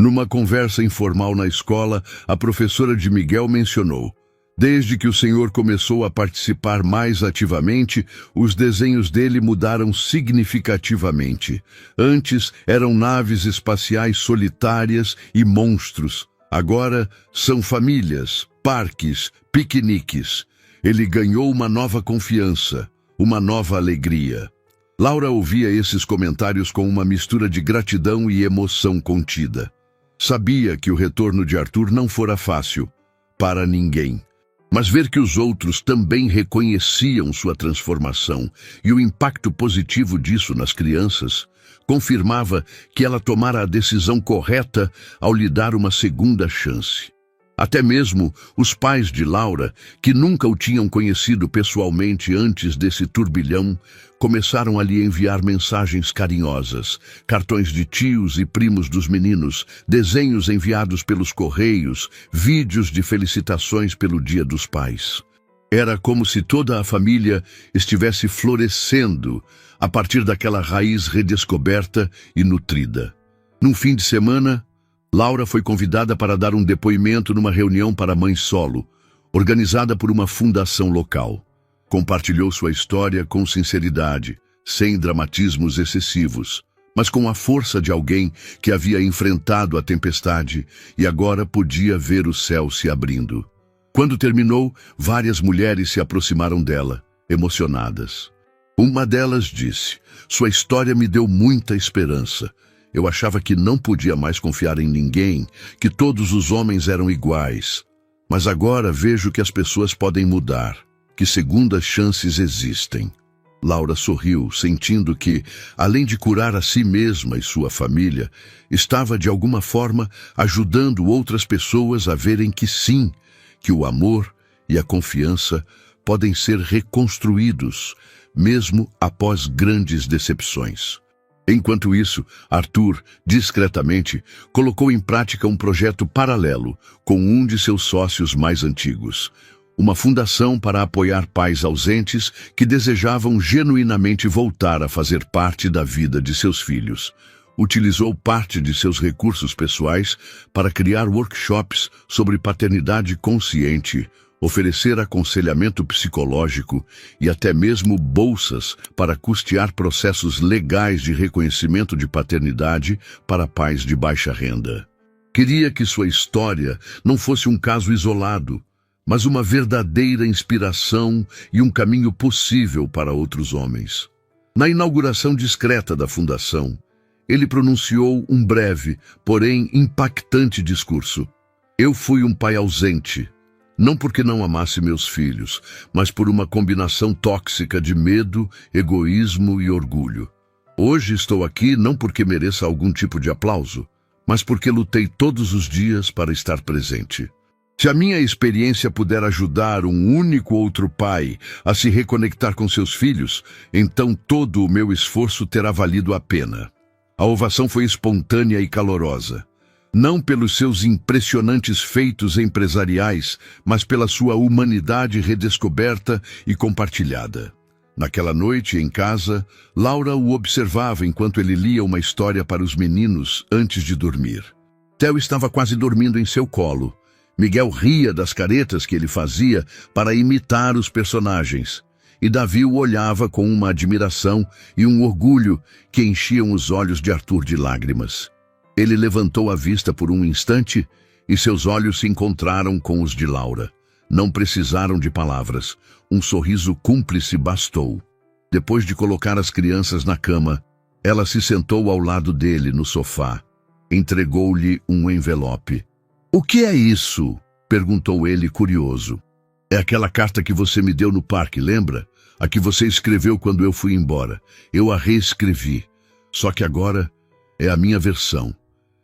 Numa conversa informal na escola, a professora de Miguel mencionou: "Desde que o senhor começou a participar mais ativamente, os desenhos dele mudaram significativamente. Antes eram naves espaciais solitárias e monstros. Agora são famílias, parques, piqueniques. Ele ganhou uma nova confiança, uma nova alegria." Laura ouvia esses comentários com uma mistura de gratidão e emoção contida. Sabia que o retorno de Arthur não fora fácil, para ninguém. Mas ver que os outros também reconheciam sua transformação e o impacto positivo disso nas crianças, confirmava que ela tomara a decisão correta ao lhe dar uma segunda chance. Até mesmo os pais de Laura, que nunca o tinham conhecido pessoalmente antes desse turbilhão, começaram a lhe enviar mensagens carinhosas, cartões de tios e primos dos meninos, desenhos enviados pelos correios, vídeos de felicitações pelo Dia dos Pais. Era como se toda a família estivesse florescendo a partir daquela raiz redescoberta e nutrida. Num fim de semana, Laura foi convidada para dar um depoimento numa reunião para mães solo, organizada por uma fundação local. Compartilhou sua história com sinceridade, sem dramatismos excessivos, mas com a força de alguém que havia enfrentado a tempestade e agora podia ver o céu se abrindo. Quando terminou, várias mulheres se aproximaram dela, emocionadas. Uma delas disse: "Sua história me deu muita esperança. Eu achava que não podia mais confiar em ninguém, que todos os homens eram iguais. Mas agora vejo que as pessoas podem mudar, que segundas chances existem." Laura sorriu, sentindo que, além de curar a si mesma e sua família, estava de alguma forma ajudando outras pessoas a verem que sim, que o amor e a confiança podem ser reconstruídos, mesmo após grandes decepções. Enquanto isso, Arthur, discretamente, colocou em prática um projeto paralelo com um de seus sócios mais antigos. Uma fundação para apoiar pais ausentes que desejavam genuinamente voltar a fazer parte da vida de seus filhos. Utilizou parte de seus recursos pessoais para criar workshops sobre paternidade consciente, oferecer aconselhamento psicológico e até mesmo bolsas para custear processos legais de reconhecimento de paternidade para pais de baixa renda. Queria que sua história não fosse um caso isolado, mas uma verdadeira inspiração e um caminho possível para outros homens. Na inauguração discreta da fundação, ele pronunciou um breve, porém impactante discurso. "Eu fui um pai ausente, Não porque não amasse meus filhos, mas por uma combinação tóxica de medo, egoísmo e orgulho. Hoje estou aqui não porque mereça algum tipo de aplauso, mas porque lutei todos os dias para estar presente. Se a minha experiência puder ajudar um único outro pai a se reconectar com seus filhos, então todo o meu esforço terá valido a pena. A ovação foi espontânea e calorosa. Não pelos seus impressionantes feitos empresariais, mas pela sua humanidade redescoberta e compartilhada. Naquela noite, em casa, Laura o observava enquanto ele lia uma história para os meninos antes de dormir. Theo estava quase dormindo em seu colo. Miguel ria das caretas que ele fazia para imitar os personagens. E Davi o olhava com uma admiração e um orgulho que enchiam os olhos de Arthur de lágrimas. Ele levantou a vista por um instante e seus olhos se encontraram com os de Laura. Não precisaram de palavras. Um sorriso cúmplice bastou. Depois de colocar as crianças na cama, ela se sentou ao lado dele no sofá. Entregou-lhe um envelope. "O que é isso?" perguntou ele, curioso. "É aquela carta que você me deu no parque, lembra? A que você escreveu quando eu fui embora. Eu a reescrevi. Só que agora é a minha versão."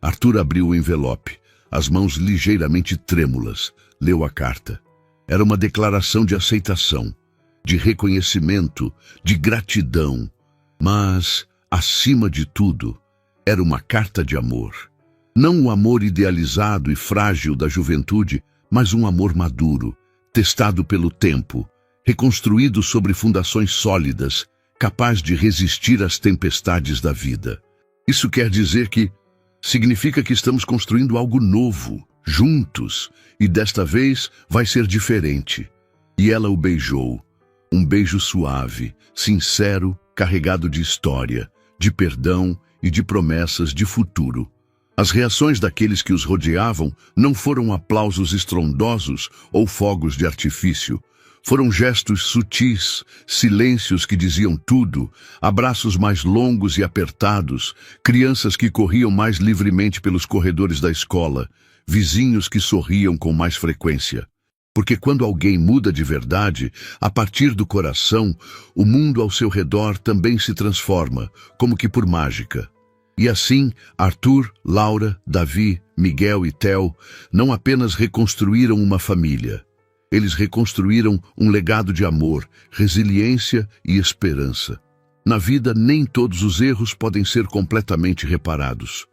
Arthur abriu o envelope, as mãos ligeiramente trêmulas. Leu a carta. Era uma declaração de aceitação, de reconhecimento, de gratidão. Mas, acima de tudo, era uma carta de amor. Não o amor idealizado e frágil da juventude, mas um amor maduro, testado pelo tempo, reconstruído sobre fundações sólidas, capaz de resistir às tempestades da vida. Isso quer dizer que significa que estamos construindo algo novo, juntos, e desta vez vai ser diferente. E ela o beijou. Um beijo suave, sincero, carregado de história, de perdão e de promessas de futuro. As reações daqueles que os rodeavam não foram aplausos estrondosos ou fogos de artifício. Foram gestos sutis, silêncios que diziam tudo, abraços mais longos e apertados, crianças que corriam mais livremente pelos corredores da escola, vizinhos que sorriam com mais frequência. Porque quando alguém muda de verdade, a partir do coração, o mundo ao seu redor também se transforma, como que por mágica. E assim, Arthur, Laura, Davi, Miguel e Theo não apenas reconstruíram uma família. Eles reconstruíram um legado de amor, resiliência e esperança. Na vida, nem todos os erros podem ser completamente reparados.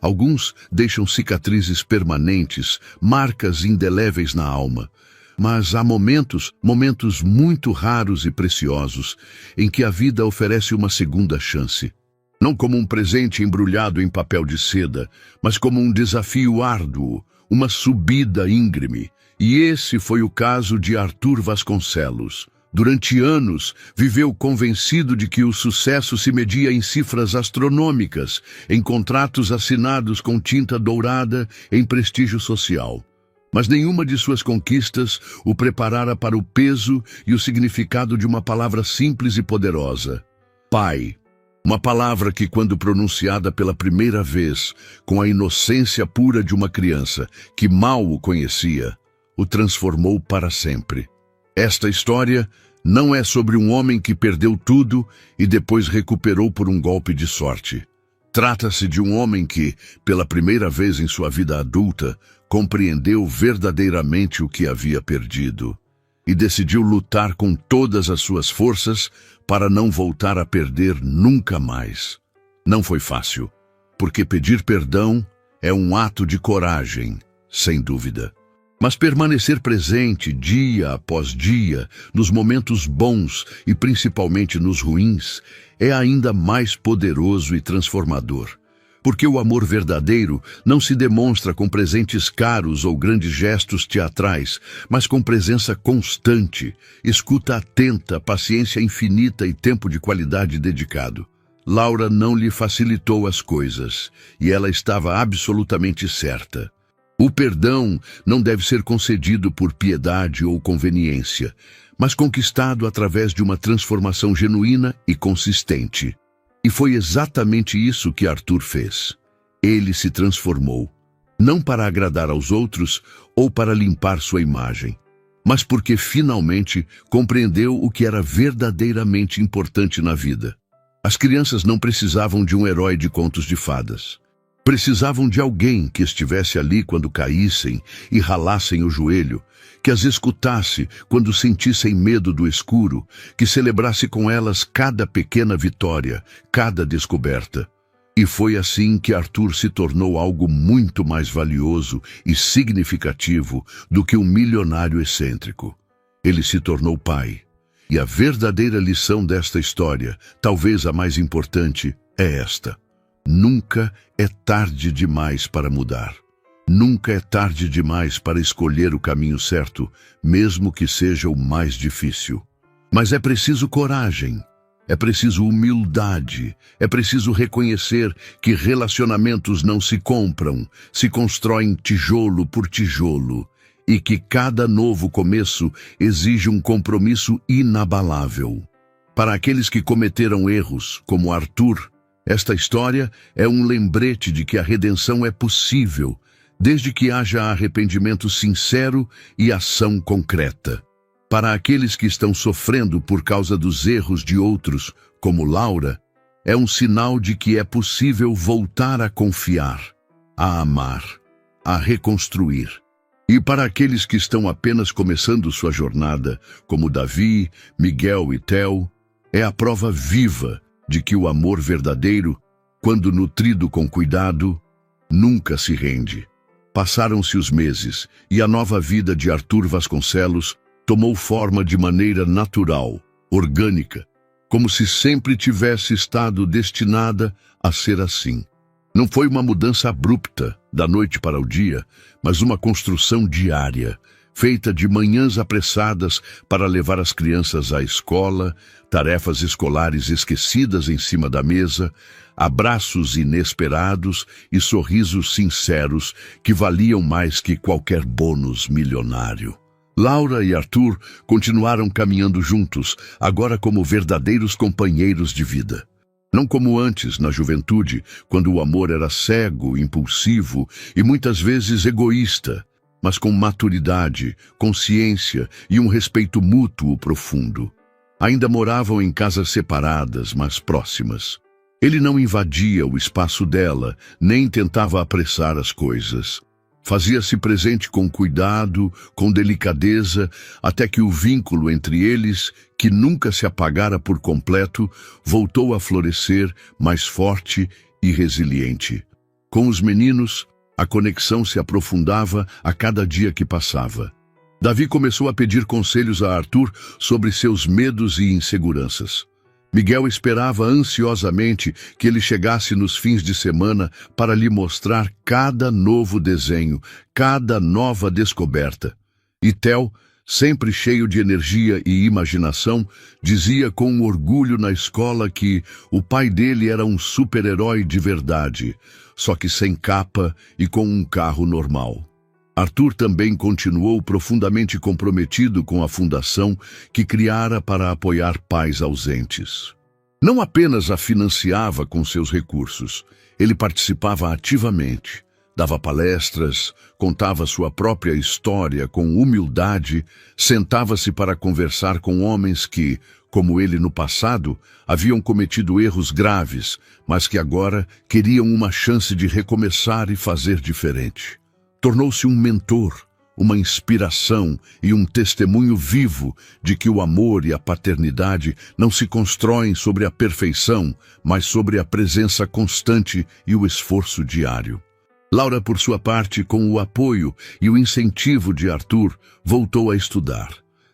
Alguns deixam cicatrizes permanentes, marcas indeléveis na alma. Mas há momentos muito raros e preciosos, em que a vida oferece uma segunda chance. Não como um presente embrulhado em papel de seda, mas como um desafio árduo, uma subida íngreme. E esse foi o caso de Arthur Vasconcelos. Durante anos, viveu convencido de que o sucesso se media em cifras astronômicas, em contratos assinados com tinta dourada, em prestígio social. Mas nenhuma de suas conquistas o preparara para o peso e o significado de uma palavra simples e poderosa: pai. Uma palavra que, quando pronunciada pela primeira vez, com a inocência pura de uma criança que mal o conhecia, o transformou para sempre. Esta história não é sobre um homem que perdeu tudo e depois recuperou por um golpe de sorte. Trata-se de um homem que, pela primeira vez em sua vida adulta, compreendeu verdadeiramente o que havia perdido e decidiu lutar com todas as suas forças para não voltar a perder nunca mais. Não foi fácil, porque pedir perdão é um ato de coragem, sem dúvida. Mas permanecer presente dia após dia, nos momentos bons e principalmente nos ruins, é ainda mais poderoso e transformador. Porque o amor verdadeiro não se demonstra com presentes caros ou grandes gestos teatrais, mas com presença constante, escuta atenta, paciência infinita e tempo de qualidade dedicado. Laura não lhe facilitou as coisas, e ela estava absolutamente certa. O perdão não deve ser concedido por piedade ou conveniência, mas conquistado através de uma transformação genuína e consistente. E foi exatamente isso que Arthur fez. Ele se transformou. não para agradar aos outros ou para limpar sua imagem, mas porque finalmente compreendeu o que era verdadeiramente importante na vida. As crianças não precisavam de um herói de contos de fadas. Precisavam de alguém que estivesse ali quando caíssem e ralassem o joelho, que as escutasse quando sentissem medo do escuro, que celebrasse com elas cada pequena vitória, cada descoberta. E foi assim que Arthur se tornou algo muito mais valioso e significativo do que um milionário excêntrico. Ele se tornou pai. E a verdadeira lição desta história, talvez a mais importante, é esta: nunca é tarde demais para mudar. Nunca é tarde demais para escolher o caminho certo, mesmo que seja o mais difícil. Mas é preciso coragem. É preciso humildade, é preciso reconhecer que relacionamentos não se compram, se constroem tijolo por tijolo, e que cada novo começo exige um compromisso inabalável. Para aqueles que cometeram erros, como Arthur, esta história é um lembrete de que a redenção é possível, desde que haja arrependimento sincero e ação concreta. Para aqueles que estão sofrendo por causa dos erros de outros, como Laura, é um sinal de que é possível voltar a confiar, a amar, a reconstruir. E para aqueles que estão apenas começando sua jornada, como Davi, Miguel e Theo, é a prova viva de que o amor verdadeiro, quando nutrido com cuidado, nunca se rende. Passaram-se os meses e a nova vida de Arthur Vasconcelos tomou forma de maneira natural, orgânica, como se sempre tivesse estado destinada a ser assim. Não foi uma mudança abrupta, da noite para o dia, mas uma construção diária, feita de manhãs apressadas para levar as crianças à escola, tarefas escolares esquecidas em cima da mesa, abraços inesperados e sorrisos sinceros que valiam mais que qualquer bônus milionário. Laura e Arthur continuaram caminhando juntos, agora como verdadeiros companheiros de vida. Não como antes, na juventude, quando o amor era cego, impulsivo e muitas vezes egoísta, mas com maturidade, consciência e um respeito mútuo profundo. Ainda moravam em casas separadas, mas próximas. Ele não invadia o espaço dela, nem tentava apressar as coisas. Fazia-se presente com cuidado, com delicadeza, até que o vínculo entre eles, que nunca se apagara por completo, voltou a florescer mais forte e resiliente. Com os meninos, a conexão se aprofundava a cada dia que passava. Davi começou a pedir conselhos a Arthur sobre seus medos e inseguranças. Miguel esperava ansiosamente que ele chegasse nos fins de semana para lhe mostrar cada novo desenho, cada nova descoberta. E Theo, sempre cheio de energia e imaginação, dizia com orgulho na escola que o pai dele era um super-herói de verdade, só que sem capa e com um carro normal. Arthur também continuou profundamente comprometido com a fundação que criara para apoiar pais ausentes. Não apenas a financiava com seus recursos, ele participava ativamente, dava palestras, contava sua própria história com humildade, sentava-se para conversar com homens que, como ele no passado, haviam cometido erros graves, mas que agora queriam uma chance de recomeçar e fazer diferente. Tornou-se um mentor, uma inspiração e um testemunho vivo de que o amor e a paternidade não se constroem sobre a perfeição, mas sobre a presença constante e o esforço diário. Laura, por sua parte, com o apoio e o incentivo de Arthur, voltou a estudar.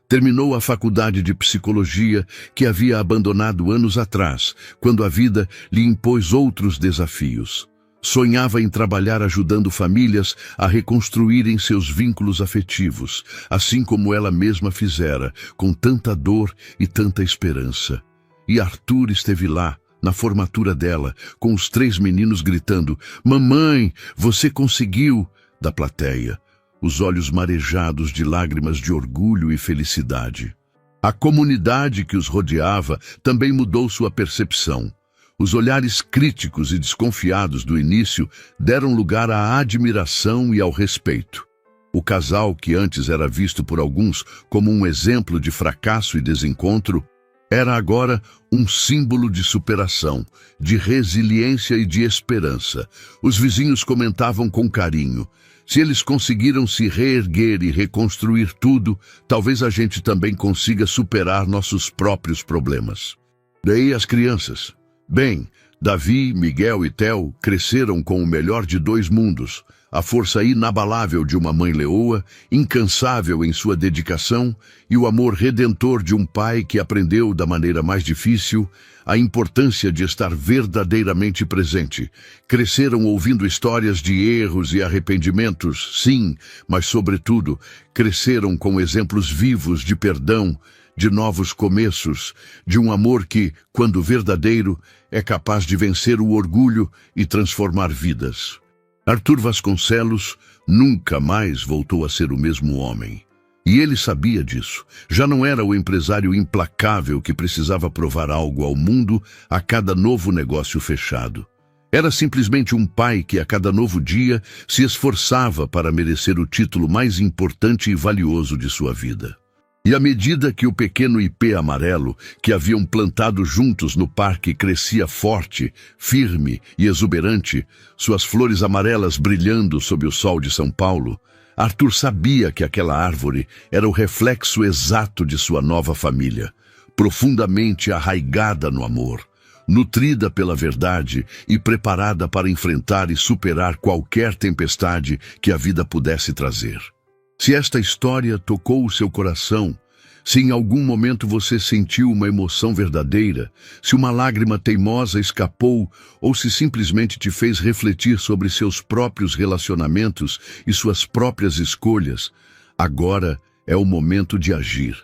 Terminou a faculdade de psicologia que havia abandonado anos atrás, quando a vida lhe impôs outros desafios. Sonhava em trabalhar ajudando famílias a reconstruírem seus vínculos afetivos, assim como ela mesma fizera, com tanta dor e tanta esperança. E Arthur esteve lá, na formatura dela, com os 3 meninos gritando: "Mamãe, você conseguiu!" da plateia, os olhos marejados de lágrimas de orgulho e felicidade. A comunidade que os rodeava também mudou sua percepção. Os olhares críticos e desconfiados do início deram lugar à admiração e ao respeito. O casal, que antes era visto por alguns como um exemplo de fracasso e desencontro, era agora um símbolo de superação, de resiliência e de esperança. Os vizinhos comentavam com carinho: se eles conseguiram se reerguer e reconstruir tudo, talvez a gente também consiga superar nossos próprios problemas. Daí as crianças. Bem, Davi, Miguel e Theo cresceram com o melhor de dois mundos: a força inabalável de uma mãe leoa, incansável em sua dedicação, e o amor redentor de um pai que aprendeu da maneira mais difícil a importância de estar verdadeiramente presente. Cresceram ouvindo histórias de erros e arrependimentos, sim, mas sobretudo, cresceram com exemplos vivos de perdão, de novos começos, de um amor que, quando verdadeiro, é capaz de vencer o orgulho e transformar vidas. Arthur Vasconcelos nunca mais voltou a ser o mesmo homem. E ele sabia disso. Já não era o empresário implacável que precisava provar algo ao mundo a cada novo negócio fechado. Era simplesmente um pai que, a cada novo dia, se esforçava para merecer o título mais importante e valioso de sua vida. E à medida que o pequeno ipê amarelo, que haviam plantado juntos no parque, crescia forte, firme e exuberante, suas flores amarelas brilhando sob o sol de São Paulo, Arthur sabia que aquela árvore era o reflexo exato de sua nova família, profundamente arraigada no amor, nutrida pela verdade e preparada para enfrentar e superar qualquer tempestade que a vida pudesse trazer. Se esta história tocou o seu coração, se em algum momento você sentiu uma emoção verdadeira, se uma lágrima teimosa escapou ou se simplesmente te fez refletir sobre seus próprios relacionamentos e suas próprias escolhas, agora é o momento de agir.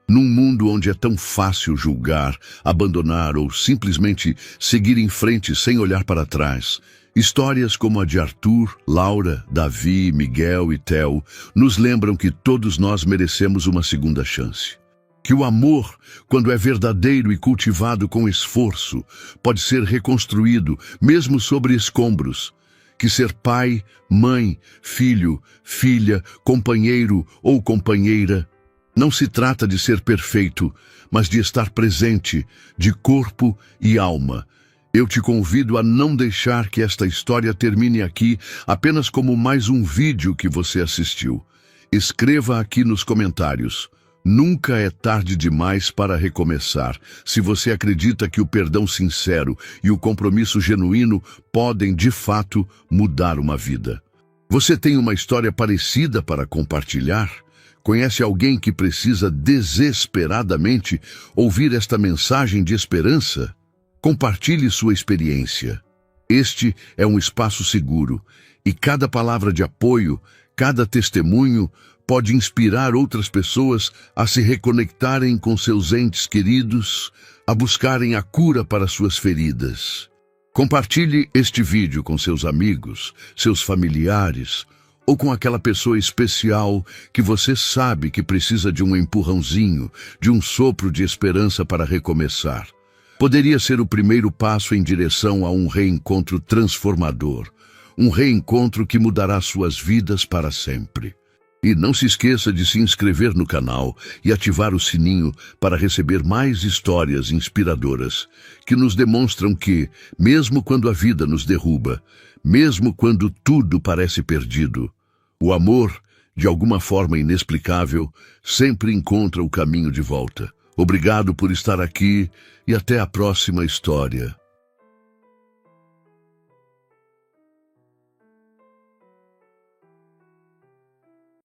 Num mundo onde é tão fácil julgar, abandonar ou simplesmente seguir em frente sem olhar para trás, histórias como a de Arthur, Laura, Davi, Miguel e Theo nos lembram que todos nós merecemos uma segunda chance. Que o amor, quando é verdadeiro e cultivado com esforço, pode ser reconstruído, mesmo sobre escombros. Que ser pai, mãe, filho, filha, companheiro ou companheira não se trata de ser perfeito, mas de estar presente, de corpo e alma. Eu te convido a não deixar que esta história termine aqui apenas como mais um vídeo que você assistiu. Escreva aqui nos comentários: nunca é tarde demais para recomeçar, se você acredita que o perdão sincero e o compromisso genuíno podem, de fato, mudar uma vida. Você tem uma história parecida para compartilhar? Conhece alguém que precisa desesperadamente ouvir esta mensagem de esperança? Compartilhe sua experiência. Este é um espaço seguro, e cada palavra de apoio, cada testemunho, pode inspirar outras pessoas a se reconectarem com seus entes queridos, a buscarem a cura para suas feridas. Compartilhe este vídeo com seus amigos, seus familiares, ou com aquela pessoa especial que você sabe que precisa de um empurrãozinho, de um sopro de esperança para recomeçar. Poderia ser o primeiro passo em direção a um reencontro transformador, um reencontro que mudará suas vidas para sempre. E não se esqueça de se inscrever no canal e ativar o sininho para receber mais histórias inspiradoras que nos demonstram que, mesmo quando a vida nos derruba, mesmo quando tudo parece perdido, o amor, de alguma forma inexplicável, sempre encontra o caminho de volta. Obrigado por estar aqui e até a próxima história.